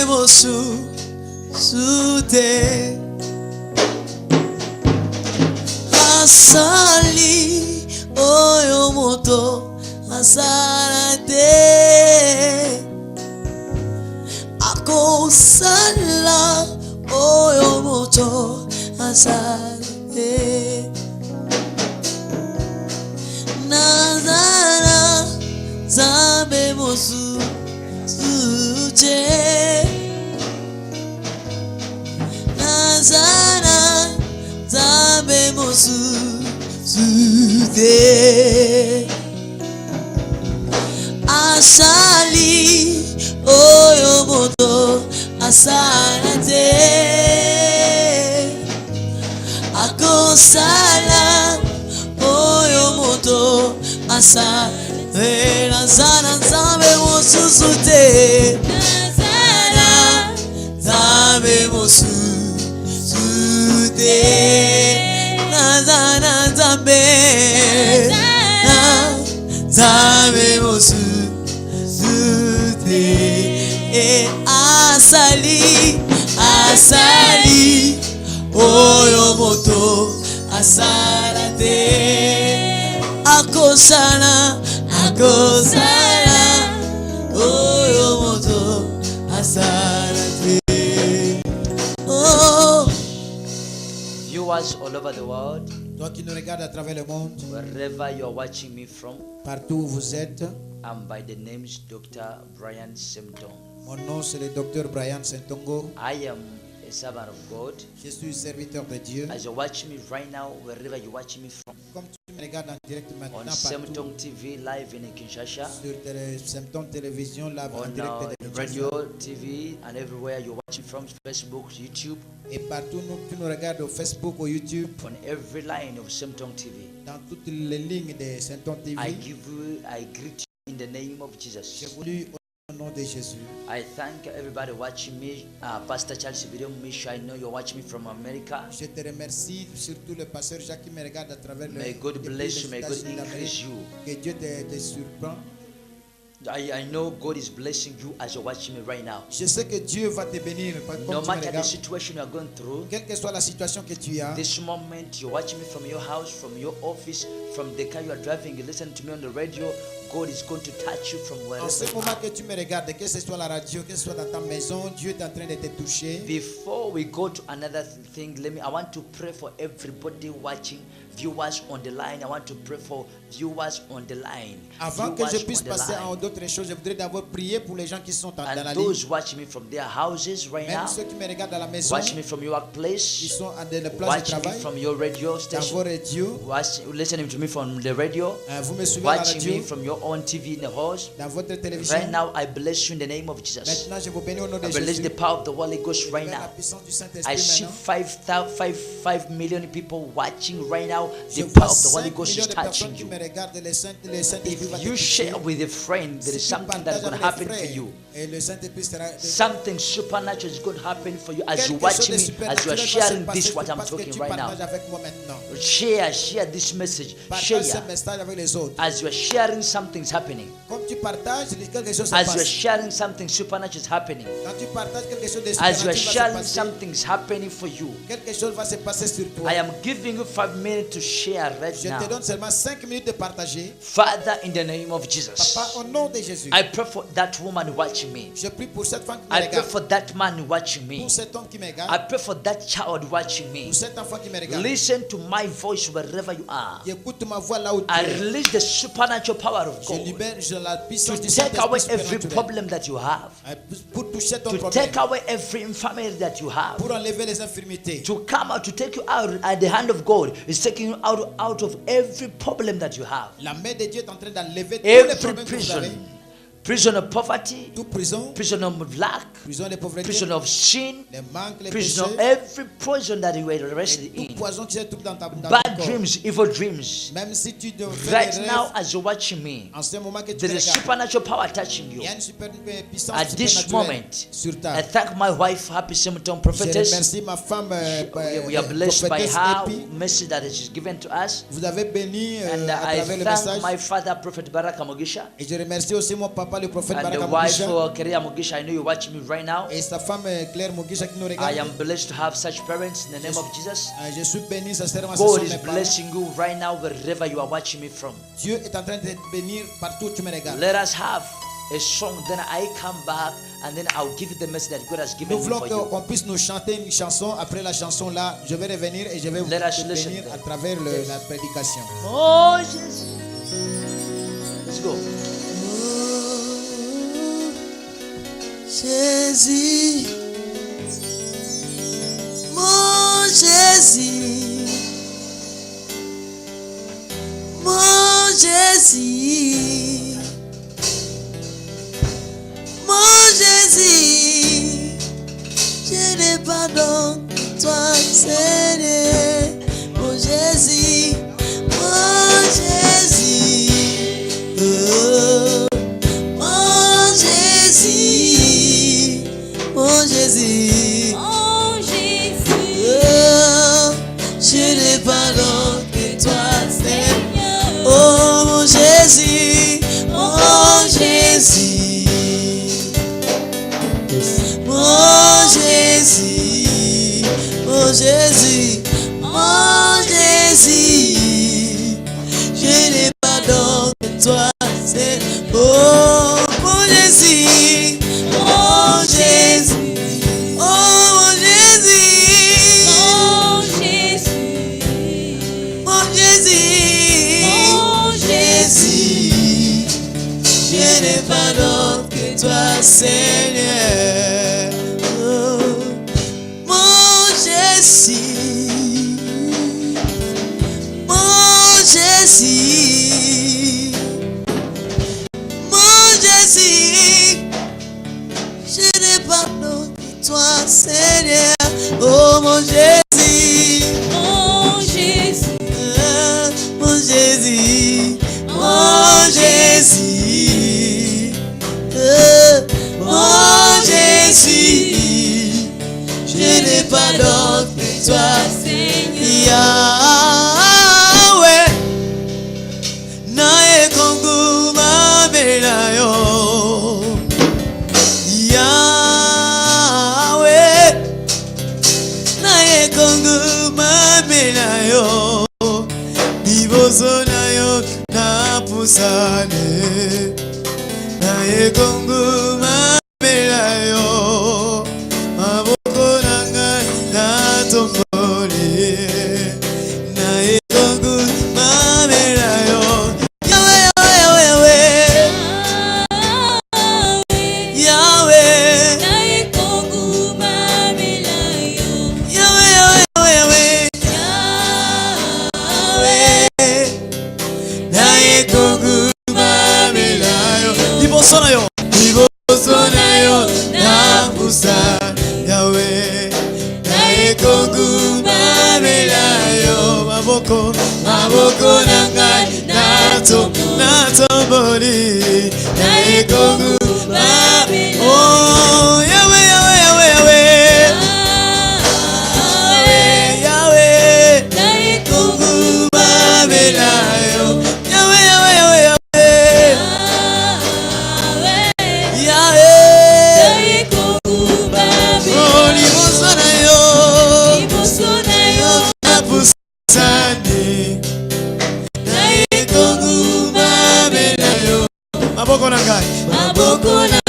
mosu sute asali oyo moto asarate akosala oyo moto asarate nazara zambe mosu sute nazara zambe mosu sute asali oyo moto asarate akosala oyo moto asarate nazara zambe mosu sute nazara zambe mosu sute nazara zambe zambe mosu sute asali oyo moto asarate akosala oyo moto asarate. Oh. Viewers all over the world, Toi qui nous regardes à travers le monde, wherever you are watching me from, partout où vous êtes, I'm by the names Dr. Brian Semton. mon nom c'est le docteur Brian Sentongo. I am a servant of God. Je suis serviteur de Dieu. As you're watching me right now, wherever you're watching me from, Comme tu me regardes en direct on maintenant Semton partout, TV live in Kinshasa, sur Symptôme Télévision, là en on direct de radio, TV, and everywhere you're watching from, Facebook, YouTube, et partout tu nous regardes au Facebook, au YouTube, on every line of Semton TV. dans toutes les lignes de Symptôme TV. I greet you in the name of J'ai Jesus. voulu au nom de Jésus. I thank everybody watching me. Pastor Charles Video Misha, I know you're watching me from America. Je te remercie, surtout le pasteur Jacques qui me regarde à travers le May God depuis bless les you, may God États-Unis increase d'Amérique. you. Que Dieu te surprend. I know God is blessing you as you're watching me right now. Je sais que Dieu va te bénir comme No tu me matter the regardes. situation you are going through, Quelle que soit la situation que tu as, this moment you're watching me from your house, from your office, from the car you are driving, you listen to me on the radio, God is going to touch you from en wherever ce you moment are. que tu me regardes, que ce soit la radio, que ce soit dans ta maison, Dieu est en train de te toucher. Before we go to another thing, I want to pray for everybody watching, viewers on the line. I want to pray for viewers on the line. Avant que je Viewers puisse on the passer line. à d'autres choses, je voudrais d'abord prier pour les gens qui sont dans la And ligne. those watching me from their houses right Même now, ceux qui me regardent à la maison, watching me from your qui workplace, sont dans la place de watching me travail, from your radio dans vos station, radios, listening to me from the radio, vous me suivez à la watching radio, me from your own TV in the house. dans votre télévision. Right now, I bless you in the name of Jesus. Maintenant, je vous bénis au nom de I release Jésus. the power of the Holy Ghost right La now. puissance du I Saint-Esprit see maintenant. 5 million people watching right now. Je The vois power of the Holy 5 Ghost millions is de personnes touching qui you. me regardent. Le Saint-Esprit va If te you toucher. share with a friend, there is Si tu something that's partages going to avec happen les to frères, you. et le Saint-Esprit sera Something supernatural is going to happen for you as you quelque watch chose de me, as you supernaturel are va se sharing passer this, what I'm parce que talking tu right now. partages avec moi maintenant. Share this message. Partage ce Share. message avec les autres. As you are sharing, something's happening. Comme tu partages, quelque chose se As you are passe. sharing, something supernatural is happening. Quand tu partages quelque chose de As you are supernatural va se sharing, passer. something's happening for you. Quelque chose va se passer sur toi. I am giving you 5 minutes to share right Je te now. donne seulement 5 minutes de partager. Father, in the name of Jesus, Papa, au nom de Jésus, I pray for that woman watching me. je prie pour cette femme qui me I pray regarde, for that man watching me. pour cet homme qui me I regarde, pray for that child watching me. pour cet enfant qui me regarde. Listen to my voice wherever you are. Écoute ma voix là où tu I es. release the supernatural power of Je God libère la to puissance du take away Saint-Esprit every supernatural. problem that you have, Pour toucher ton to problème, take away every infirmity that you have, pour enlever les infirmités, to come out, to take you out at the hand of God is taking you out of every problem that you have. la main de Dieu est en train d'enlever tous les Every problèmes que vous prison, avez. prison of poverty, Toute prison, prison of lack, prison de pauvreté, prison of sin, les manques, les prison of péchés, every poison that you were arrested tout in. poison qui est tout dans ton Bad corps. dreams, evil dreams. Même si tu fais Right des now, rêves, as you're watching me, en ce moment que tu there is regardes, supernatural power touching il you. y a une super puissance At this supernaturelle moment, sur ta. I thank my wife, Happy Symptom Je Prophetess. remercie ma femme, We are blessed by prophétesse her Epi. message that she's given to us. Vous avez béni And à I travers le thank message. my father, Prophet Baraka Mogisha. Et je remercie aussi mon papa, le prophète And the Baraka wife Mogisha. for Keria Mogisha. I know you're watching me right now. Et sa femme Claire Mugisha qui nous I regarde. am blessed to have such parents in the name of Jesus. Je suis béni, sincèrement, ce sont God is mes parents. blessing you right now wherever you are watching me from. Dieu est en train de te bénir partout où tu me regardes. Let us have a song, then I come back and then I'll give you the message that God has given Nous me voulons for you. qu'on puisse nous chanter une chanson. Après la chanson là, je vais revenir et je vais vous Let us listen bénir then. à travers la prédication. Oh, Jesus. Let's go. Jésus, mon Jésus, mon Jésus, mon Jésus, je n'ai pas d'autre que toi, Seigneur, mon Jésus, mon Jésus. Oh. Mon Jésus, mon Jésus, Oh Jésus, oh, je n'ai pas d'autre que toi, Seigneur. Seigneur. Oh mon Jésus, mon Jésus, mon Jésus, mon Jésus, mon Jésus, je n'ai pas d'autre que toi, Seigneur. Oh mon Jésus, mon Jésus, oh mon Jésus, Oh Jésus, mon Jésus, Oh Jésus, je n'ai pas d'autre que toi, Seigneur. Oh, mon Jésus, mon Jésus, mon Jésus, je n'ai pas d'autre que toi, Seigneur. Oh mon Jésus, Oh Jésus, mon Jésus, mon Jésus, mon Jésus, je n'ai pas d'autre que toi, Yahweh, nae kongu mamelayo, Yahweh, nae kongu mamelayo, divoso nayo na pusane, nae kongu mamelayo, maboko nanga na tomboli, nae kongu mamelayo, Yahweh, Yahweh, Yahweh, Yahweh, nae kongu mamelayo, Yahweh, Yahweh, Yahweh, nae kongu mamelayo, liboso na yo, liboso na yo na pusa, Yahweh, nae kongu mamelayo, maboko na ngai na tomboli, nae kongu mamelayo, oh Yahweh, Yahweh, Yahweh, Yahweh, Yahweh, nae kongu mamelayo, Yahweh, Yahweh, Yahweh, Yahweh, Yahweh, nae kongu mamelayo, oh liboso na yo liboso na yo, na pusani, nae kongu mamelayo, maboko na ngai, maboko na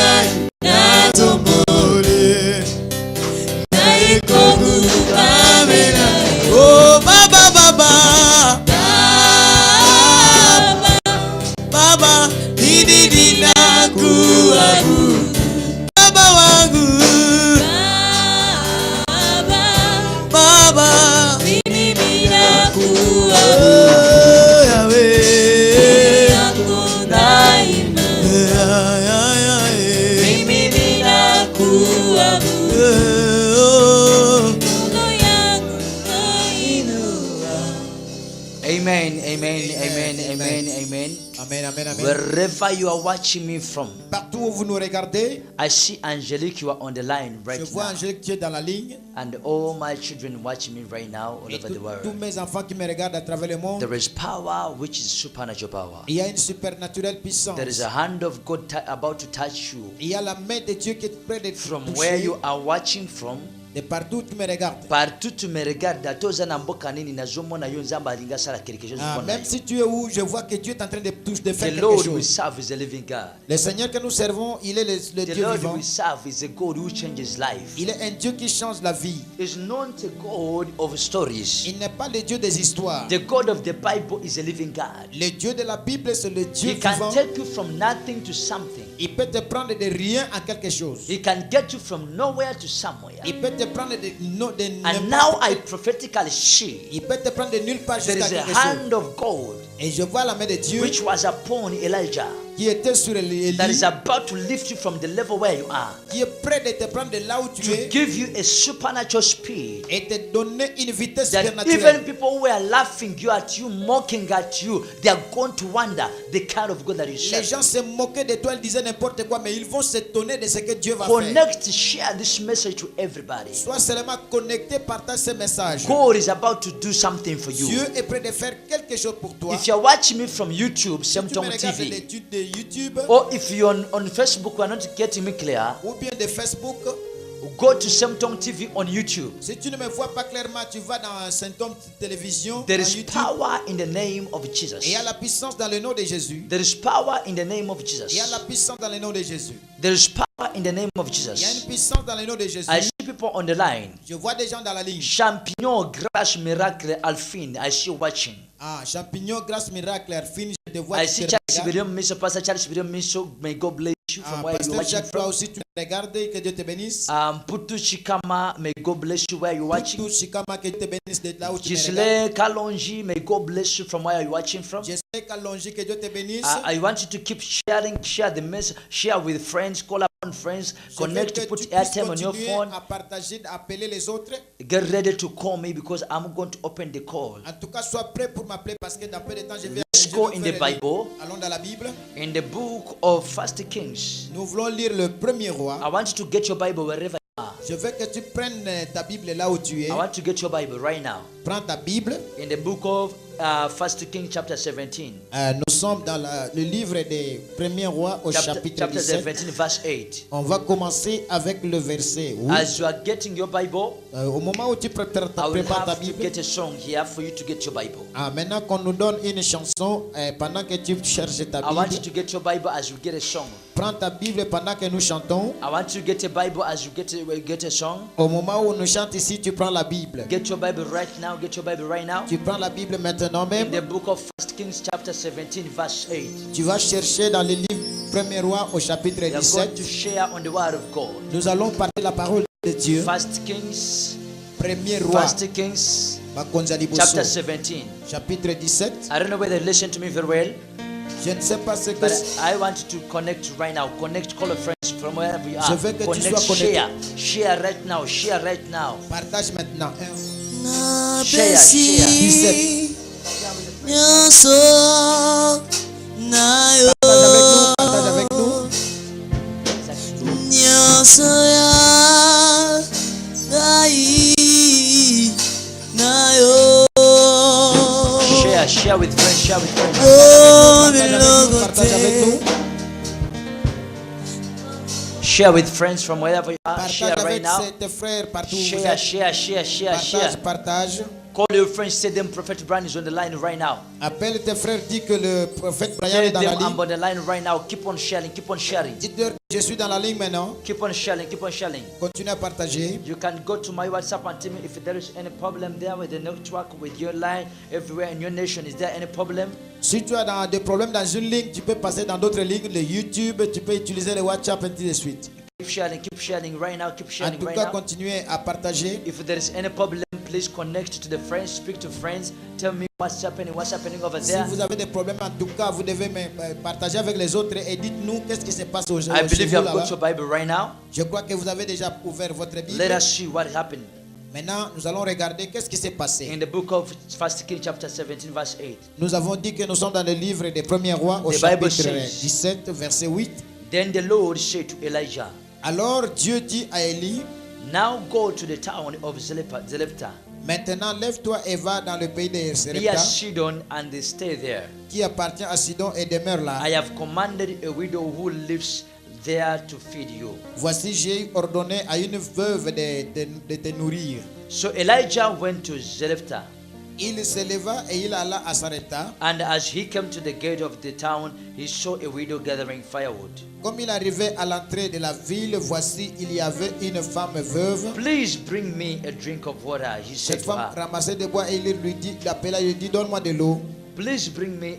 amen, amen, amen, amen. Amen, amen, amen. Wherever you are watching me from, Partout où vous nous regardez, I see Angelique, you are on the line je right vois now. Angélique qui est dans la ligne. And all my children watching me right now all Et over the tous world. mes enfants qui me regardent à travers le monde. There is power which is supernatural power. Il y a une supernaturelle puissance. There is a hand of God about to touch you. Il y a la main de Dieu qui est près de te From toucher. where you are watching from, De partout où tu me regardes. partout tu me regardes, atoza na mboka nini nazomona yo nzamba alinga sala quelque chose Ah, mpona même yo. si tu es où, je vois que Dieu est en train de faire The quelque Lord we chose. serve is a living God. Le Seigneur que nous servons, il est le The Dieu Lord vivant. we serve is a God who changes life. Il est un Dieu qui change la vie. Is not a God of stories. Il n'est pas le Dieu des histoires. The God of the Bible is a living God. Le Dieu de la Bible, c'est le Dieu He can vivant. take you from nothing to something. Il peut te prendre de rien à quelque chose. He can get you from nowhere to somewhere. Il peut te prendre de And now I prophetically see Il peut te prendre de nulle part there jusqu'à is a quelque chose. hand of God Et je vois la main de Dieu which was upon Elijah qui était sur Élie, that is about to lift you from the level where you are, qui est prêt de te prendre de là où tu to es give you a supernatural speed et te donner une vitesse that supernaturelle. even people who are laughing you at you, mocking at you, they are going to wonder the kind of God that you Les serve. gens se moquaient de toi, ils disaient n'importe quoi, mais ils vont s'étonner de ce que Dieu va faire. Connect, share this message to everybody. Sois seulement connecté, partage ce message. God is about to do something for you. Dieu est prêt de faire quelque chose pour toi. If you're watching me from YouTube, Si tu me Semtong regardes de TV, l'étude de YouTube or if you're on Facebook, you are not getting me clear, ou bien de Facebook, go to Semtong TV on YouTube. si tu ne me vois pas clairement, tu vas dans Saint-Homme Télévision, There dans is YouTube. power in the name of Et Jesus. il y a la puissance dans le nom de Jésus. There is power in the name of Il y a la Jesus. puissance dans le nom de Jésus. There is power in the name of Il y a une Jesus. puissance dans le nom de Jésus. I see people on the line. Je vois des gens dans la ligne. Champignon, grâce, miracle, Alphine. I see you watching. Ah, champignon, grâce, miracle, Arfine, je te vois. I tu see te Charles regardes. William Miso, Pastor Charles William Miso. May God bless you from Ah, where you're Pasteur watching Jacques, toi from. aussi, tu me regardes et que Dieu te bénisse. Putu Chikama, may God bless you where you're watching. Tout Chikama, que Dieu te bénisse de là où tu me regardes. Gisele Kalonji, may God bless you from where you're watching from. J'espère qu'allongé, que Dieu te bénisse. I want you to keep sharing, share the message, share with friends, call upon friends, Je veux connect, que put tu puisses airtime on your continuer phone. à partager, à appeler les autres. Get ready to call me because I'm going to open the call. En tout cas, sois prêt pour m'appeler parce que dans peu de temps, je vais Let's go in the Bible. Allons dans la Bible. In the book of First Kings, Nous voulons lire le premier roi. I want you to get your Bible wherever you are. Je veux que tu prennes ta Bible là où tu es. I want to get your Bible right now. Prends ta Bible. In the book of First Kings chapter 17. Nous sommes dans le livre des premiers rois au chapitre Chapter 17. 17 verse 8. On va commencer avec le verset 8. As you are getting your Bible, Au moment où tu prépares I will ta have to Bible. get a song here for you to get your Bible. Ah, maintenant qu'on nous donne une chanson, pendant que tu cherches ta I want you Bible, to get your Bible as you get a song. prends ta Bible pendant que nous chantons. I want you to get a Bible as you get a song. Au moment où nous chantons ici, tu prends la Bible. Get your Bible right now. Get your Bible right now. Tu prends la Bible maintenant In même. the book of First Kings chapter 17 verse 8. Tu vas chercher dans le livre Premier Roi au chapitre We are going to 17. share on the word of God. Nous allons parler la parole de Dieu. First Kings, Premier Roi, First Kings Makonza Liboso, chapter 17. chapitre 17. I don't know whether you listen to me very well, Je ne sais pas ce que but I want you to connect right now. Connect, call a friend from wherever you Je are. veux que tu Connect, sois connecté. share right now. Share right now. partage maintenant. Na Share, besi nyoso na yo Partage avec nous. nyoso ya gai na yo Share with friends. Share with friends. oh Partage avec nous. milogote Share with friends from wherever you are. Partage Share right avec now. tes frères partout où vous Share, êtes. share. Partage. Call your friends. Say them Prophet Brian is on the line right now. Appelle tes frères, dis que le prophète Brian Tell est dans la them I'm ligne. on the line right now. Keep on sharing. Keep on sharing. Dites-leur, je suis dans la ligne maintenant. Keep on sharing. Keep on sharing. Continue à partager. You can go to my WhatsApp and tell me if there is any problem there with the network, with your line, everywhere in your nation. Is there any problem? Si tu as des problèmes dans une ligne, tu peux passer dans d'autres lignes, le YouTube, tu peux utiliser le WhatsApp et ainsi de suite. Keep sharing right now. Keep En sharing tout right cas, now. continuez à partager. If there is any problem, please connect to the friends, speak to friends, tell me what's happening over Si there. vous avez des problèmes, en tout cas, vous devez partager avec les autres et dites-nous qu'est-ce qui se passe aujourd'hui. I believe you have got your Bible right now. Je crois que vous avez déjà ouvert votre Let Bible. us see what happened. Maintenant, nous allons regarder qu'est-ce qui s'est passé. In the book of 1 Kings chapter 17 verse 8. Nous avons dit que nous sommes dans le livre des premiers rois au The Bible chapitre says- 17, verset 8. Then the Lord said to Elijah, Alors Dieu dit à Élie, now go to the town of Zelepta, maintenant lève-toi et va dans le pays de near Serepta, Sidon, and stay there. qui appartient à Sidon, et demeure là. I have commanded a widow who lives there to feed you. Voici, j'ai ordonné à une veuve de te nourrir. So Elijah went to Zelepta, Il se leva et il alla à Sarepta. and as he came to the gate of the town, he saw a widow gathering firewood. Comme il arrivait à l'entrée de la ville, voici, il y avait une femme veuve. Please bring me a drink of water, he said Cette to femme her. ramassait des bois et il lui dit, il appela, il lui dit, donne-moi de l'eau. Please bring me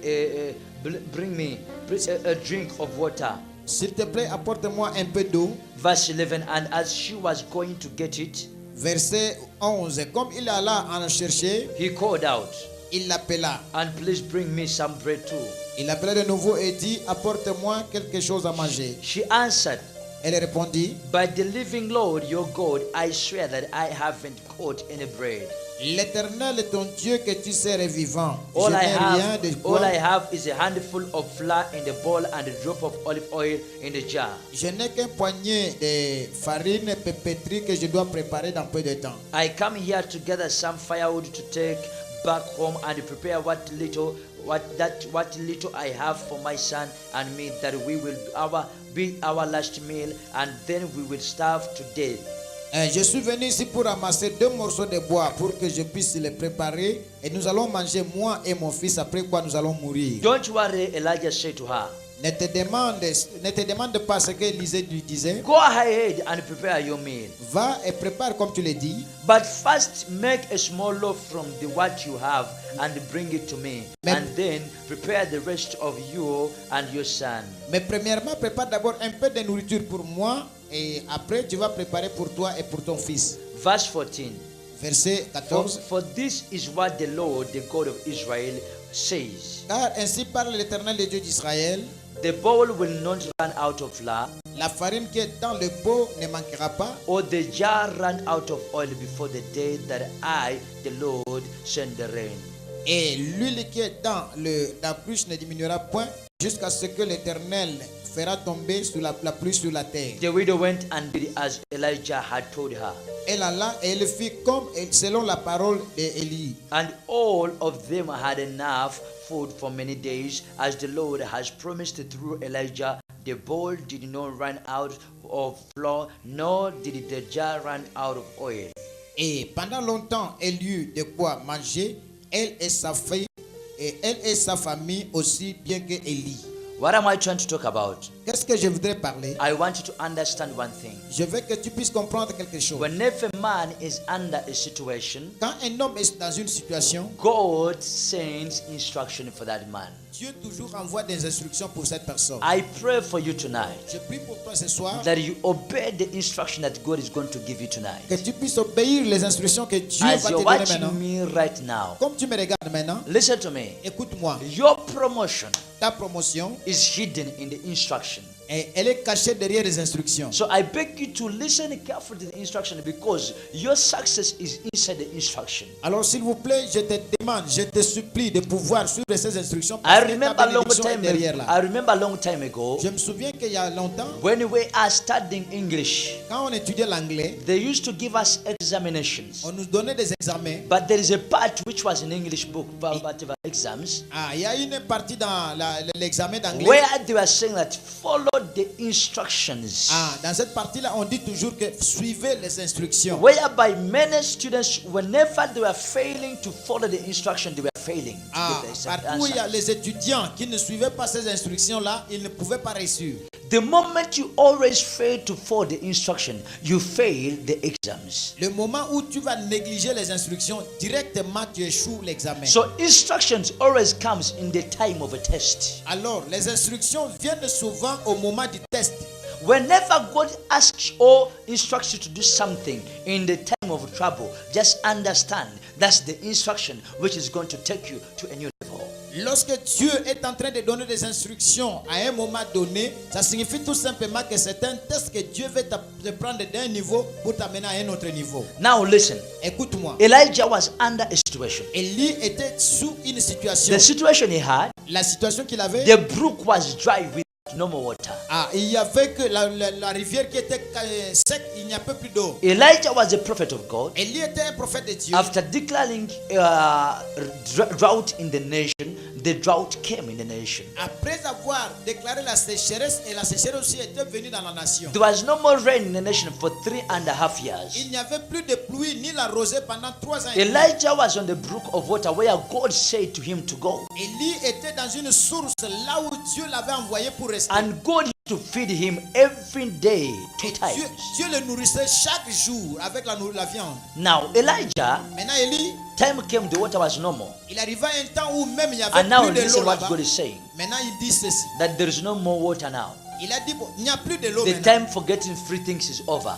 a drink of water. S'il te plaît, apporte-moi un peu d'eau. Verse 11, and as she was going to get it, Verset 11. Comme il alla en chercher, he called out, il l'appela. and please bring me some bread too. Il l'appela de nouveau et dit, apporte-moi quelque chose à manger. She answered, Elle répondit, by the living Lord your God, I swear that I haven't caught any bread. l'Éternel est ton Dieu que tu sers est vivant. Je All I n'ai rien de all I boire. have is a handful of flour in the bowl and a drop of olive oil in the jar. Je n'ai qu'un poignet de farine pétrie que je dois préparer dans peu de temps. I come here to gather some firewood to take back home and prepare what little I have for my son and me, that we will be our last meal, and then we will starve to death. Je suis venu ici pour ramasser 2 morceaux de bois pour que je puisse les préparer et nous allons manger moi et mon fils, après quoi nous allons mourir. Don't worry, Elijah said to her. Ne te demande pas ce qu'Élisée lui disait. Go ahead and prepare your meal. Va et prépare comme tu l'as dit. But first make a small loaf from what you have and bring it to me. Mais- And then prepare the rest of you and your son. Mais premièrement, prépare d'abord un peu de nourriture pour moi et après tu vas préparer pour toi et pour ton fils. Verse 14. Verset 14. For this is what the Lord, the God of Israel, says. Car ainsi parle l'Éternel, le Dieu d'Israël. The bowl will not run out of flour, La farine qui est dans le pot ne manquera pas, or the jar run out of oil before the day that I, the Lord, send the rain. et l'huile qui est dans la pluie ne diminuera point jusqu'à ce que l'Éternel fera tomber la pluie sur la terre. The widow went and did as Elijah had told her. Elle alla et elle fit comme selon la parole d'Élie. And all of them had enough food for many days, as the Lord has promised through Elijah. The bowl did not run out of flour, nor did the jar run out of oil. Et pendant longtemps, elle eut de quoi manger, elle et sa fille, et elle et sa famille aussi bien que Élie. What am I trying to talk about? Qu'est-ce que je voudrais parler? I want you to understand one thing. Je veux que tu puisses comprendre quelque chose. Whenever man is under a situation, Quand un homme est dans une situation, God sends instruction for that man. Dieu toujours envoie des instructions pour cette personne. I pray for you tonight Je prie pour toi ce soir that you obey the instruction that God is going to give you que tonight. tu puisses obéir les instructions que Dieu As va te you're donner watching maintenant. me right now, Comme tu me regardes maintenant, listen to me. écoute-moi. Your promotion Ta promotion, is hidden in the instruction. elle est cachée derrière les instructions. So I beg you to listen carefully to the instruction, because your success is inside the instruction. Alors s'il vous plaît, je te demande, je te supplie de pouvoir suivre ces instructions I parce que ta remember a long bénédiction est time derrière ago, là. I remember a long time ago, Je me souviens qu'il y a longtemps, when we are studying English, quand on étudiait l'anglais, they used to give us examinations. on nous donnait des examens. But there is a part which was in English book, whatever exams, Ah, il y a une partie dans l'examen d'anglais. where they were saying that follow the instructions. Ah, dans cette partie-là, on dit toujours que suivez les instructions. Whereby many students, whenever they were failing to follow the instruction, they were failing to Ah, get the exact partout où il y a answer. les étudiants qui ne suivaient pas ces instructions-là, ils ne pouvaient pas réussir. The moment you always fail to follow the instruction, you fail the exams. Le moment où tu vas négliger les instructions, directement tu échoues l'examen. So instructions always comes in the time of a test. Alors, les instructions viennent souvent au moment du test. Whenever God asks or instructs you to do something in the time of trouble, just understand that's the instruction which is going to take you to a new level. Lorsque Dieu est en train de donner des instructions à un moment donné, ça signifie tout simplement que c'est un test que Dieu veut te prendre d'un niveau pour t'amener à un autre niveau. Now listen. Écoute-moi. Elijah was under a situation. Élie était sous une situation. The situation he had, La situation qu'il avait, the brook was dry with no more water. il y avait que la rivière qui était sec, il n'y a peu plus d'eau. Elijah was a prophet of God. Élie était un prophète de Dieu. After declaring drought in the nation, the drought came in the nation. Après avoir déclaré la sécheresse, et la sécheresse aussi était venue dans la nation. There was no more rain in the nation for 3.5 years. Il n'y avait plus de pluie ni la rosée pendant 3 ans. et demi. Elijah was on the brook of water where God said to him to go. Élie était dans une source là où Dieu l'avait envoyé pour rester. And God used to feed him every day 2 Et times. Dieu le nourrissait chaque jour avec la viande. Now Elijah, Maintenant Élie, time came, the water was no more. il arriva un temps où même il n'y avait And now plus de listen l'eau what là-bas. God is saying. Maintenant il dit ceci. That there is no more water now. Il a dit bon, il n'y a plus de l'eau The maintenant. time for getting free things is over.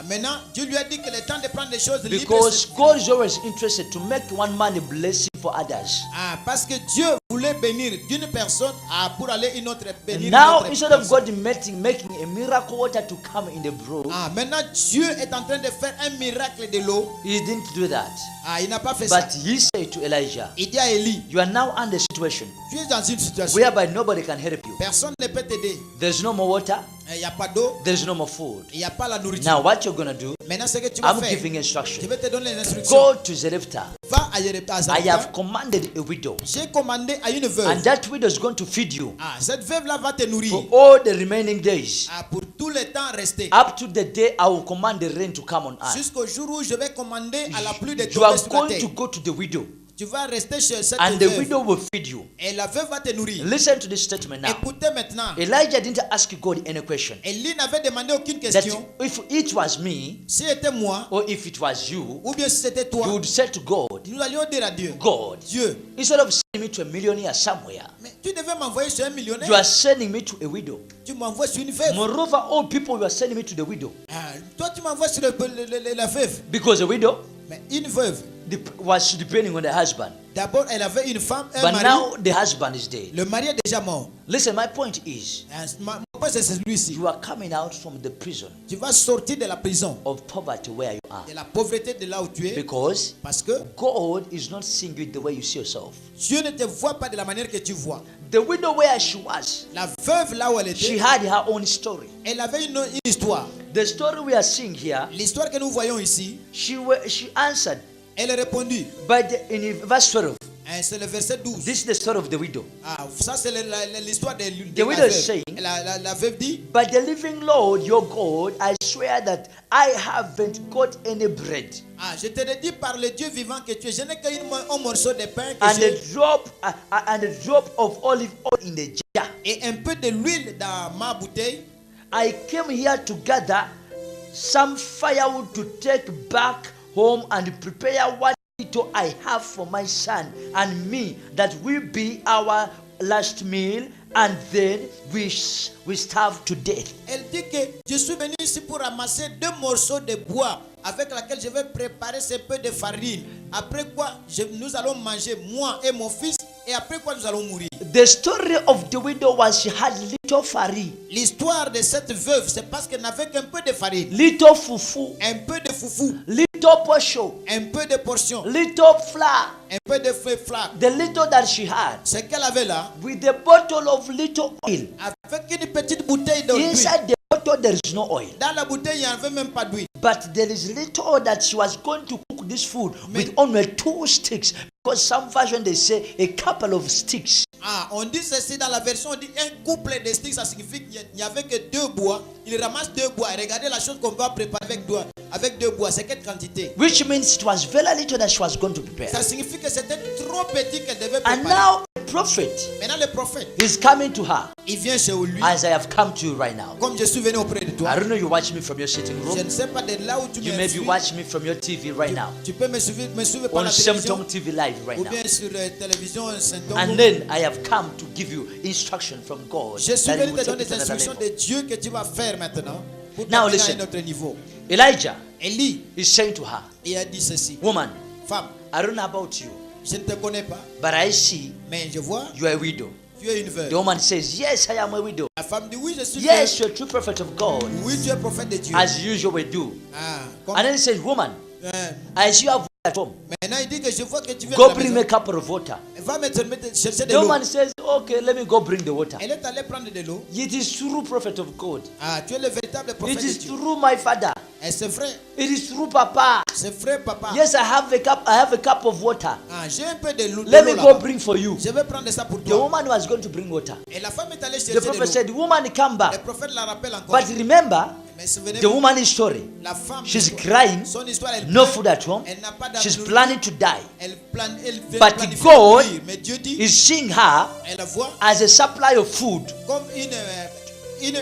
Maintenant Dieu lui a dit que le temps de prendre des choses libres. Because God is always interested to make one man a blessing for others. Parce que Dieu voulait bénir d'une personne pour aller une autre bénir. une Now, autre instead of personne. God making a miracle water to come in the brook, Maintenant Dieu est en train de faire un miracle de l'eau. he didn't do that. Il n'a pas fait ça. But he said to Elijah, Il dit à Élie, you are now under a situation tu es dans une situation whereby nobody can help you. personne ne peut t'aider. There's no more water, Il n'y a pas d'eau, there's no more food. il n'y a pas la nourriture. Now, what you're going to do, Maintenant, ce que tu vas I'm faire, giving je instruction. vais te donner les instructions. Go to Zarephath. Va à Zarephath. I have commanded a widow, J'ai commandé à une veuve. and that widow is going to feed you Cette veuve-là va te nourrir for all the remaining days. pour tout le temps resté. Up to the day I will command the rain to come on earth. Jusqu'au jour où je vais commander à la pluie de You tomber are sur la going terre. to go to the widow, Tu vas rester chez cette and the veuve. widow will feed you. Et la veuve va te nourrir. Listen to this statement now. Écoutez maintenant. Elijah didn't ask God any question. Élie n'avait demandé aucune That question. if it was me, Si c'était moi, or if it was you, ou bien si c'était you toi, would say to God, nous allions dire à Dieu, God, Dieu, instead of sending me to a millionaire somewhere, mais tu devais m'envoyer chez un you millionnaire. are sending me to a widow. Tu m'envoies sur une veuve. Moreover, all people, you are sending me to the widow. Toi, tu m'envoies sur la veuve. Because a widow Mais une veuve, was depending on the husband. d'abord, elle avait une femme, un But mari. now the husband is dead. Le mari est déjà mort. Listen, my point is, Mon point, c'est celui-ci. you are coming out from the prison Tu vas sortir de la prison, of poverty where you are. de la pauvreté de là où tu es. Because Parce que God is not seeing you the way you see yourself. Dieu ne te voit pas de la manière que tu vois. The widow where she was, La veuve, là où elle she était, had her own story. elle avait une histoire. The story we are seeing here, L'histoire que nous voyons ici, she answered elle répondit. in verse 12. C'est le verset 12. This is the story of the widow. Ça, c'est l'histoire de The la widow is veuve. saying, La veuve dit, But the living Lord your God, I swear that I haven't got any bread je te le dis par le Dieu vivant que tu es. Je n'ai qu'un morceau de pain que and j'ai a drop of olive oil in the jar. et un peu de l'huile dans ma bouteille. I came here to gather some firewood to take back home and prepare what little I have for my son and me, that will be our last meal, and then we starve to death. Elle dit que je suis venu ici pour ramasser 2 morceaux de bois avec laquelle je vais préparer ce peu de farine. Après quoi, nous allons manger, moi et mon fils, et après quoi nous allons mourir. The story of the widow was she had little farine, L'histoire de cette veuve, c'est parce qu'elle n'avait qu'un peu de farine, little fufu, un peu de foufou, little portion, un peu de portion, little flour, un peu de flaque. the little that she had, Ce qu'elle avait là, with a bottle of little oil. avec une petite bouteille d'huile. Inside the bottle there is no oil. Dans la bouteille, il n'y avait même pas d'huile. But there is little that she was going to cook this food with only 2 sticks. Because some version they say a couple of sticks. On dit ceci dans la version, on dit un couple de sticks, ça signifie qu'il n'y avait que 2 bois. Il ramasse 2 bois. Et regardez la chose qu'on va préparer avec 2 bois. C'est quelle quantité? Which means it was very little that she was going to prepare. Ça signifie que c'était trop petit qu'elle devait And préparer. now the prophet Maintenant le prophète, is coming to her il vient chez lui. as I have come to you right now. Comme je suis venu auprès de toi. I don't know you watch me from your sitting Je room. ne sais pas de là où tu You me may be suis. watching me from your TV right now. Tu peux me suivre par On la télévision Symptom TV Live right ou now. bien sur la télévision Saint-Tom. And then I have come to give you instruction from God. Je suis that venu you te will donner take des it to another instructions level. de Dieu que tu vas faire maintenant pour Now t'amener à listen. un autre niveau. Elijah Élie, is saying to her, il a dit ceci. Woman, Femme, I don't know about you, Je ne te connais pas, but I see mais je vois, you are a widow. tu es une The veuve. woman says, yes, I am a widow. La femme dit oui, je suis Yes, veuve. you're a true prophet of God, Oui, tu es prophète de Dieu. as usual we do. Ah, comme- And then he says, woman, Hein. I see you have water at home. Maintenant, il dit que je vois que tu viens Go de la bring maison. me a cup of water. Va me chercher de The l'eau. woman says, okay, let me go bring the water. Elle est allée prendre de l'eau. It is true prophet of God. Ah, tu es le véritable prophète It de is Dieu. true my father. Et c'est vrai, It is true papa. c'est vrai, papa. Yes, I have a cup of water. Ah, j'ai un peu de l'eau. Let me go là-bas. bring for you. Je vais prendre ça pour The toi. woman was going to bring water. Et la femme est allée chercher The de prophet l'eau. said, woman, come Le back. prophète la rappelle encore. But remember, Mais the souvenez-vous, woman is sorry. la femme, She's son crying, histoire, elle no pleure. food at home. Elle n'a pas She's d'argent. planning to die. Elle But planifie de God mourir. Mais Dieu dit, is seeing her elle la voit as a supply of food, comme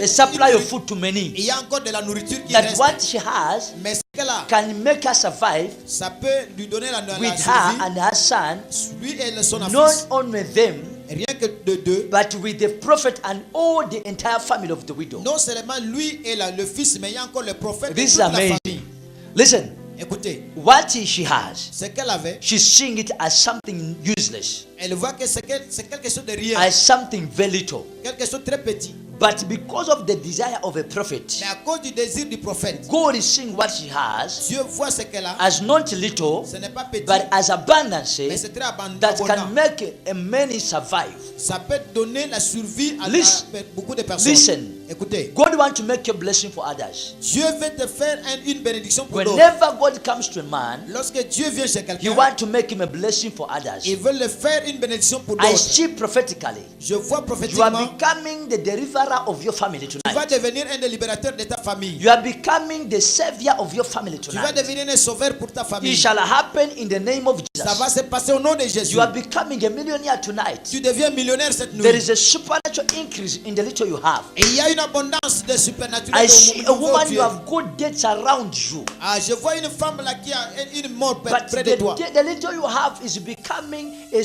a supply of food to many. Il y a encore de la nourriture qui That reste. what she has Mais ce qu'elle a, can make her survive ça peut lui donner la with her survie. and her son, Lui et son not fils. only them, Rien que de deux. but with the prophet and all the entire family of the widow. Non seulement lui et le fils, mais il y a encore le prophète et This is toute la amazing. famille. Listen, Écoutez, what she has, ce qu'elle avait, she's seeing it as something useless, elle voit que c'est quelque chose de rien, as something very little. quelque chose de très petit. But because of the desire of a prophet, Mais à cause du désir du prophète, God is seeing what she has Dieu voit ce qu'elle a. as not little, Ce n'est pas petit, but as abundance mais c'est très that can abondant. make a many survive. Ça peut donner la survie à Listen. beaucoup de personnes. Listen. Écoutez, God wants to make a blessing for others. Dieu veut te faire une bénédiction pour d'autres. Whenever God comes to a man, Lorsque Dieu vient chez He quelqu'un, wants to make him a blessing for others. il veut le faire une bénédiction pour I d'autres. see prophetically, Je vois you are prophétiquement, becoming the deliverer of your family tu vas tonight. devenir un des libérateurs de ta famille. You are becoming the savior of your family Tu vas tonight. devenir un sauveur pour ta It famille. shall happen in the name of Ça va Jesus. se passer au nom de Jésus. You are becoming a millionaire tonight. Tu deviens millionnaire cette nuit. There is a supernatural increase in the little you have. Et il y a une abondance de supernaturel. I au see a niveau où woman, tu you es. have good dates around you. Ah, je vois une femme là qui a une mort But près de toi. the little you have is becoming a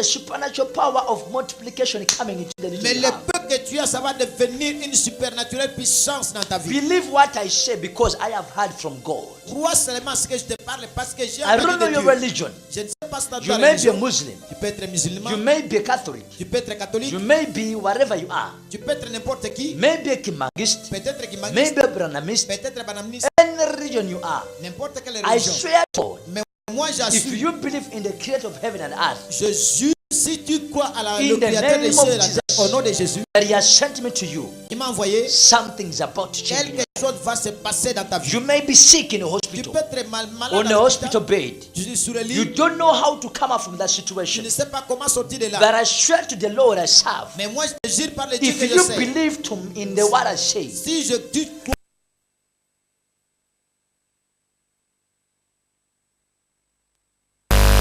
supernatural power of multiplication coming into the little Mais you le have. peu que tu as, ça va devenir une supernaturelle puissance dans ta vie. Believe what I say because I have heard from God. Crois seulement ce que je te parle parce que j'ai I don't entendu know de your Dieu. religion. Je ne sais pas si tu as You ta may be a religion. Muslim. Tu peux être musulman, You may be a Catholic. tu peux être catholique, You may be whatever you are. tu peux être n'importe qui, Maybe a Kimangist. peut-être kimangiste, Maybe a Branamist. peut-être banamiste, Any religion you are. n'importe quelle I religion. swear to God, Mais moi if j'assure, you believe in the creator of heaven and earth, je jure, si tu crois à In le the créateur des name of cieux et la Jesus. terre, au nom de Jésus, that he has sent me to you, il m'a envoyé, something's about to change. quelque chose va se passer dans ta vie. You may be sick in a Tu hospital, peux être malade on a dans hospital l'hôpital, bed. tu es sur le You lit, don't know how to come out from that tu situation. ne sais pas comment sortir de là. But I swear to the Lord I serve. Mais moi je te jure par le Dieu If que je you sais, believe in the what I say, si tu crois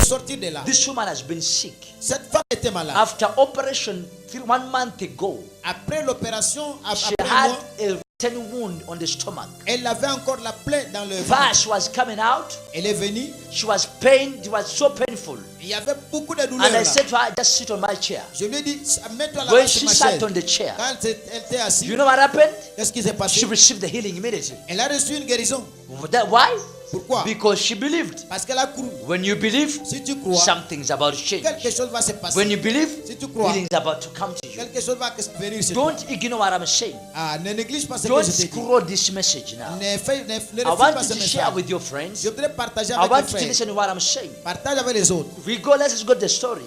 sortir de là. this woman has been sick. Cette femme était malade. After operation 1 month ago, Après l'opération, she après had moi, a rotten wound on the stomach. elle avait encore la plaie dans le ventre. Pus was coming out. Elle est venue. She was pain. It was so painful. Il y avait beaucoup de And douleurs I là. said to her, just sit on my chair. Je lui ai dit, mets-toi là When sur she ma sat chaise. on the chair, Quand elle était assise, you know what happened? qu'est-ce qui s'est She passé? received the healing immediately. Elle a reçu une guérison. Why? Pourquoi? Because she believed. Parce qu'elle a cru. When you believe, Si tu crois, something's about to change. quelque chose va se passer. When you believe, Si tu crois, healing's about to come to you. quelque chose va venir sur toi. Don't ignore what I'm saying. Ah, ne néglige pas ce que Don't je te dis. scroll this message now. Ne I refuse want pas you ce to share message. with your friends. Je voudrais partager I avec want les you to frères. listen to what I'm saying. Partage avec les autres. Let's go to the story.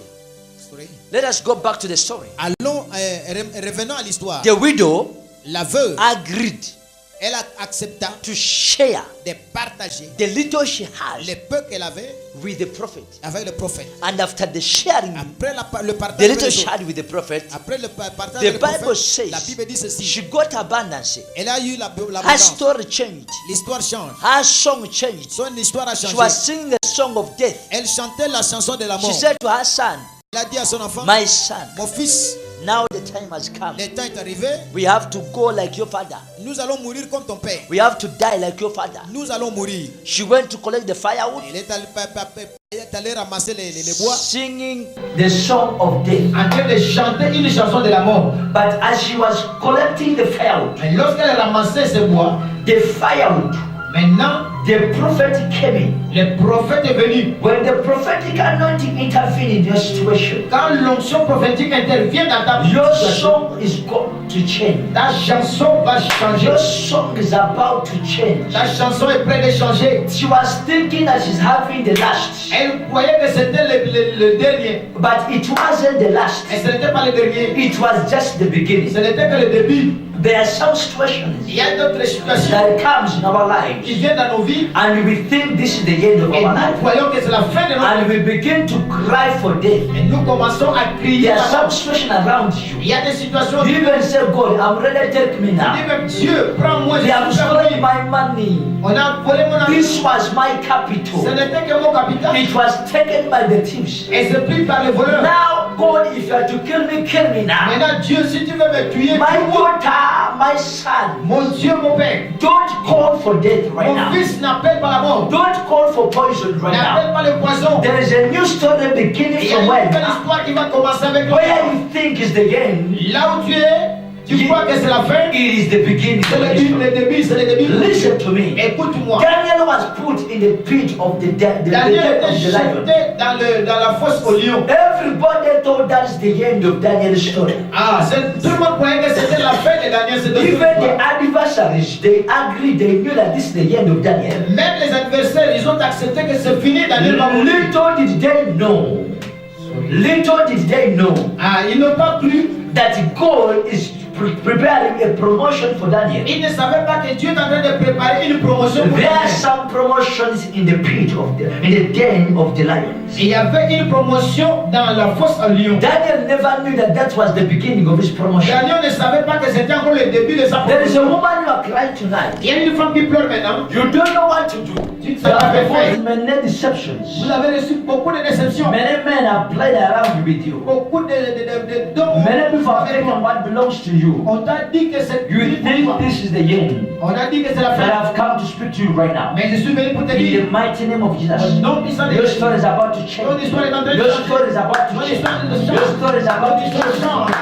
Let us go back to the story. Allons, revenons à l'histoire. The widow La veuve, agreed elle a accepté to share de partager the little she has le peu qu'elle avait with the prophet. avec le prophète. And after the sharing, Après le the partage avec little les she autres, had with the prophet, après le partage the avec le Bible prophète, la says Bible dit ceci. she got abundance. Elle a eu Her l'abondance. story changed. L'histoire change. Her song changed. Son histoire a She changé. was singing a song of death. Elle chantait la chanson de la She mort. said to her son, Elle a dit à son enfant, my son, mon fils, now the time has come. le temps est arrivé. We have to go like your father. Nous allons mourir comme ton père. We have to die like your father. Nous allons mourir. She went to collect the firewood, Elle est allée ramasser les bois singing the song of death. en train de chanter une chanson de la mort. But as she was collecting the firewood, Mais lorsqu'elle ramassait ces bois, the firewood maintenant the prophet came in. Le prophète est venu. When the prophetic anointing intervened in your situation, Quand l'onction prophétique intervient dans ta your situation, song is going to change. ta chanson va changer. Your song is about to change. Ta chanson est prête de changer. She was thinking that she's having the last, Elle croyait que c'était le dernier. but it wasn't the last. Et ce n'était pas le dernier. It was just the beginning. Ce n'était que le début. There are some situations Il y a d'autres situations that comes in our qui lives, viennent dans nos vies and we think this is the end of et our nous life, croyons que c'est la fin de notre and vie. we begin to cry for death. Et nous commençons à crier. There are à some mort. situations around Il you. y a des situations. You even say, God, I'm ready, take me On dit now. même Dieu, prends-moi. They have stolen my money. On a volé mon argent. This was my Ce capital. n'était que mon capital. It was taken by the thieves. Et c'est pris par les voleurs. Now, God, if you are to kill me now. Maintenant, Dieu, si tu veux me tuer, My tue-moi. daughter, my son, Mon Dieu, mon Père. don't call for death right Mon now. fils n'appelle pas la mort. Don't call for poison right N'appelle now. pas le poison. There is a new story beginning Il y a une somewhere. nouvelle histoire qui va commencer avec toi. Where you think is the end, Là où tu es, tu crois que c'est la fin. it is the beginning. C'est le début, c'est le début. Listen to me. Écoute-moi. Daniel was put in the pit of the den Daniel of était the lion. jeté dans la fosse au lion. Everybody thought that's the end of Daniel's story. Ah, tout le monde croyait que c'était la fin de Daniel. C'était Even the adversaries, they agreed, they knew that this is the end of Daniel. Même les adversaires, ils ont accepté que c'est fini. Daniel va mourir. Little did they know, little did they know Ah, ils n'ont pas cru. that God is preparing a promotion for Daniel. Ils ne savaient pas que Dieu est en train de préparer une promotion pour There are Daniel. some promotions in the pit of in the den of the lions. Il y avait une promotion dans la fosse au lion. Daniel never knew that that was the beginning of his promotion. Daniel ne savait pas que c'était encore le début de sa There is a promotion. woman who are crying tonight. Il y a une femme qui pleure maintenant. You don't know what to do. Tu ne sais There pas have quoi faire. been many deceptions. Vous avez reçu beaucoup de déceptions. Many men have played around with you. Beaucoup de dons. Many people have taken what belongs to you. On t'a dit que c'est You think this is the end. On a dit que c'est la But fin. I've come to speak to you right now. Mais je suis venu pour te In dire. the mighty name of Jesus. Au nom puissant de Your Jésus. story is about to change. Ton histoire est en train de Your changer. story is about to Ton change. histoire de Your story is about to change.